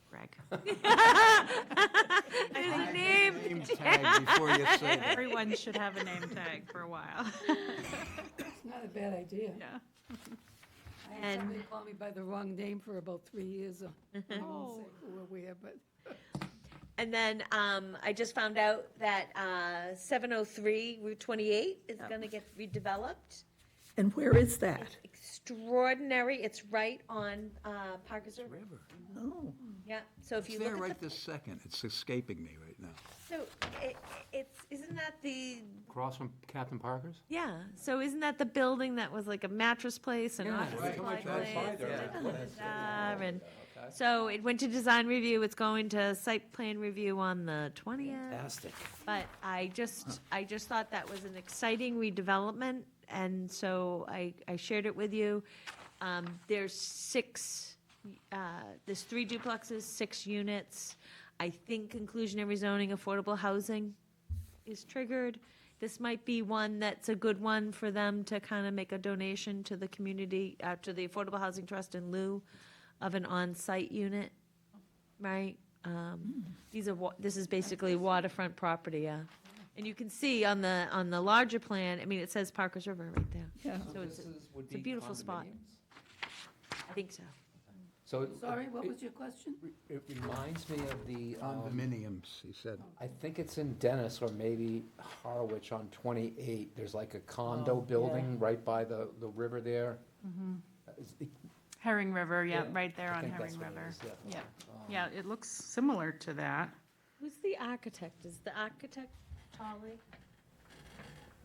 Speaker 2: Greg.
Speaker 4: His name,
Speaker 1: Name tag before you say that.
Speaker 2: Everyone should have a name tag for a while.
Speaker 6: It's not a bad idea.
Speaker 2: Yeah.
Speaker 6: I had somebody call me by the wrong name for about 3 years. I won't say who or where, but
Speaker 4: and then I just found out that 703 Route 28 is going to get redeveloped.
Speaker 7: And where is that?
Speaker 4: Extraordinary, it's right on Parker's River.
Speaker 1: River.
Speaker 7: Oh,
Speaker 4: Yeah, so if
Speaker 1: It's
Speaker 4: you
Speaker 1: there
Speaker 4: look
Speaker 1: right
Speaker 4: at the,
Speaker 1: this second. It's escaping me right now.
Speaker 4: so isn't that the,
Speaker 3: Across from Captain Parker's?
Speaker 4: yeah, so isn't that the building that was like a mattress place and
Speaker 3: Yeah,
Speaker 4: office
Speaker 3: right.
Speaker 4: supply
Speaker 3: Right
Speaker 4: place?
Speaker 3: outside there.
Speaker 4: And so it went to design review, it's going to site plan review on the 20th.
Speaker 3: Fantastic.
Speaker 4: But I just thought that was an exciting redevelopment, and so I shared it with you. There's there's 3 duplexes, 6 units. I think inclusionary zoning, affordable housing is triggered. This might be one that's a good one for them to kind of make a donation to the community, to the Affordable Housing Trust in lieu of an on-site unit, right? This is basically waterfront property, yeah. And you can see on the larger plan, I mean, it says Parker's River right there.
Speaker 7: yeah.
Speaker 4: So it's a beautiful spot. I think so.
Speaker 3: So.
Speaker 6: sorry, what was your question?
Speaker 3: It reminds me of the,
Speaker 1: Condominiums, he said.
Speaker 3: I think it's in Dennis or maybe Harwich on 28. There's like a condo building right by the river there. Is it-
Speaker 2: Herring River, yeah,
Speaker 3: Yeah,
Speaker 2: right there
Speaker 3: I
Speaker 2: on
Speaker 3: think
Speaker 2: Herring
Speaker 3: that's what it
Speaker 2: River.
Speaker 3: is, yeah.
Speaker 2: Yeah, it looks similar to that.
Speaker 4: Who's the architect? Is the architect Charlie?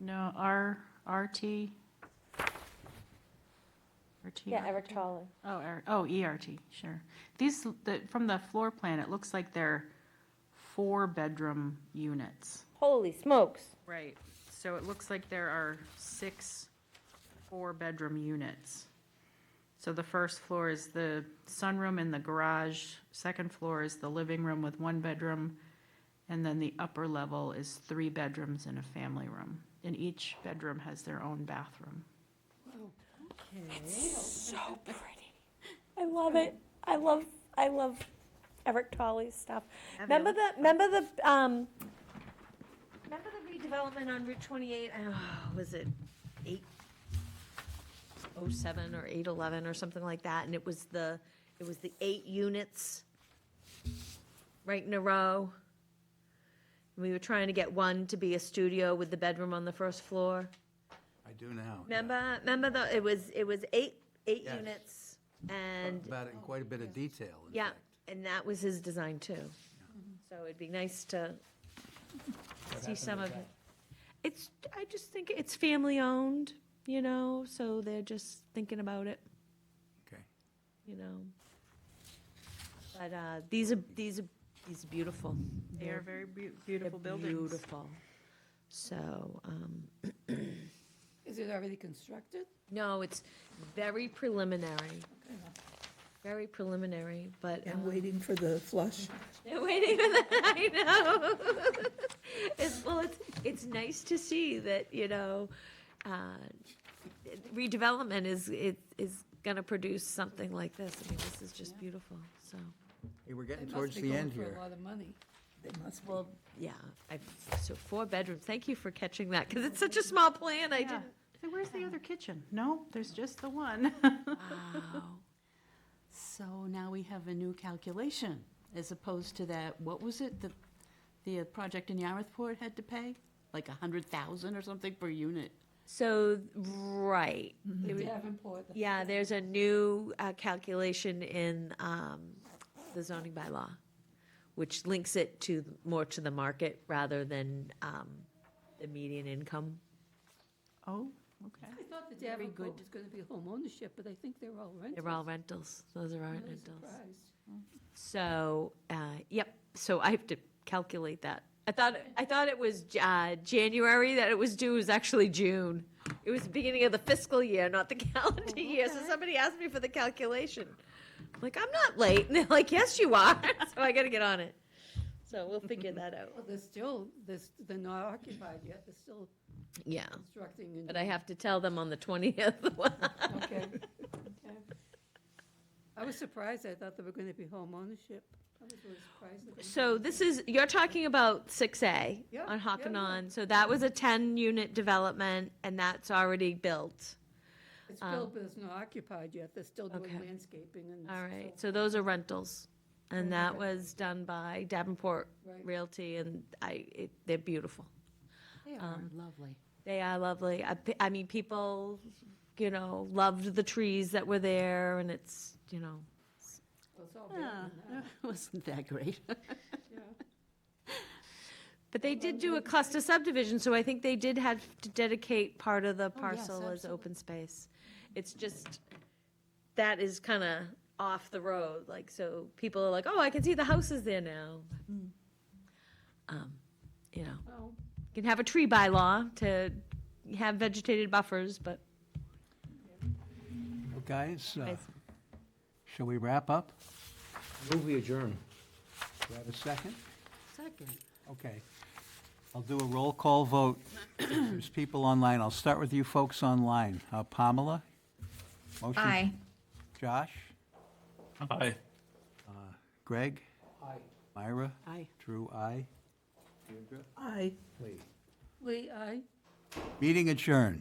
Speaker 2: No, RT? RT?
Speaker 4: Yeah, Eric Toller.
Speaker 2: ERT, sure. From the floor plan, it looks like they're 4-bedroom units.
Speaker 4: Holy smokes.
Speaker 2: Right. So it looks like there are 6 4-bedroom units. So the first floor is the sunroom and the garage. Second floor is the living room with 1 bedroom. And then the upper level is 3 bedrooms and a family room. And each bedroom has their own bathroom.
Speaker 4: So pretty. I love it. I love Eric Tolley's stuff. Remember the redevelopment on Route 28? Was it 807 or 811 or something like that? And it was the 8 units right in a row. We were trying to get one to be a studio with the bedroom on the first floor.
Speaker 1: I do now.
Speaker 4: Remember it was 8
Speaker 1: Yes.
Speaker 4: units, and
Speaker 1: Talked about it in quite a bit of detail, in
Speaker 4: yeah,
Speaker 1: fact.
Speaker 4: and that was his design too. So it'd be nice to see some of it. I just think it's family owned, so they're just thinking about it,
Speaker 1: Okay.
Speaker 4: But these are He's beautiful.
Speaker 2: They are very beautiful
Speaker 4: They're
Speaker 2: buildings.
Speaker 4: Beautiful. So,
Speaker 6: Is it already constructed?
Speaker 4: no, it's very preliminary. Very preliminary, but.
Speaker 7: And waiting for the flush.
Speaker 4: They're waiting for that, I know. It's nice to see that, redevelopment is gonna produce something like this. I mean, this is just beautiful, so.
Speaker 1: Hey, we're getting
Speaker 6: They
Speaker 1: towards
Speaker 6: must be
Speaker 1: the
Speaker 6: going
Speaker 1: end
Speaker 6: for
Speaker 1: here.
Speaker 6: a lot of money.
Speaker 7: They must be.
Speaker 4: Well, yeah, so 4 bedrooms. Thank you for catching that, because it's such a small plan, I
Speaker 2: Yeah.
Speaker 4: didn't.
Speaker 2: So where's the other kitchen? No, there's just the one.
Speaker 4: Wow.
Speaker 8: So now we have a new calculation, as opposed to that, what was it, the project in Yarmouthport had to pay? Like 100,000 or something per unit?
Speaker 4: So, right. It was-
Speaker 6: Davenport.
Speaker 4: Yeah, there's a new calculation in the zoning bylaw, which links it more to the market rather than the median income.
Speaker 2: Oh, okay.
Speaker 6: I thought the Davenport was gonna be home ownership, but I think they're all rentals.
Speaker 4: They're all rentals. Those are our
Speaker 6: I'm really
Speaker 4: rentals.
Speaker 6: surprised.
Speaker 4: So, yep, so I have to calculate that. I thought it was January that it was due, it was actually June. It was the beginning of the fiscal year, not the calendar year, so somebody asked me for the calculation. I'm like, I'm not late, and they're like, yes, you are, so I gotta get on it. So we'll figure that out.
Speaker 6: Well, they're not occupied yet, they're still
Speaker 4: Yeah,
Speaker 6: constructing. and-
Speaker 4: but I have to tell them on the 20th.
Speaker 6: Okay. Okay. I was surprised, I thought they were gonna be home ownership. I was really surprised. that they-
Speaker 4: So this is, you're talking about 6A
Speaker 6: Yeah,
Speaker 4: on
Speaker 6: yeah,
Speaker 4: Hockanum. So that was a 10-unit development, and that's already built.
Speaker 6: It's built, but it's not occupied yet, they're still doing
Speaker 4: Okay.
Speaker 6: landscaping and.
Speaker 4: All right, so those are rentals. And that was done by Davenport
Speaker 6: Right.
Speaker 4: Realty, and they're beautiful.
Speaker 8: They are lovely.
Speaker 4: They are lovely. I mean, people, loved the trees that were there, and it's,
Speaker 6: Well, it's all built
Speaker 8: Yeah,
Speaker 6: now.
Speaker 8: it wasn't that great.
Speaker 6: Yeah.
Speaker 4: but they did do a cluster subdivision, so I think they did have to dedicate part of the
Speaker 8: Oh, yes,
Speaker 4: parcel as
Speaker 8: absolutely.
Speaker 4: open space. It's just, that is kind of off the road, like, so people are like, oh, I can see the houses there now. You
Speaker 6: Well,
Speaker 4: can have a tree bylaw to have vegetated buffers, but
Speaker 1: Well, guys,
Speaker 4: Guys.
Speaker 1: shall we wrap up?
Speaker 3: Move we adjourn.
Speaker 1: Do you have a second?
Speaker 8: Second.
Speaker 1: Okay. I'll do a roll call vote. If there's people online. I'll start with you folks online. Pamela? Motion?
Speaker 9: Aye.
Speaker 1: Josh?
Speaker 5: Hi.
Speaker 1: Greg?
Speaker 3: Aye.
Speaker 1: Myra?
Speaker 8: Aye.
Speaker 1: Drew, aye. Deirdre?
Speaker 7: Aye.
Speaker 3: Lee.
Speaker 6: Lee, aye.
Speaker 1: Meeting adjourned.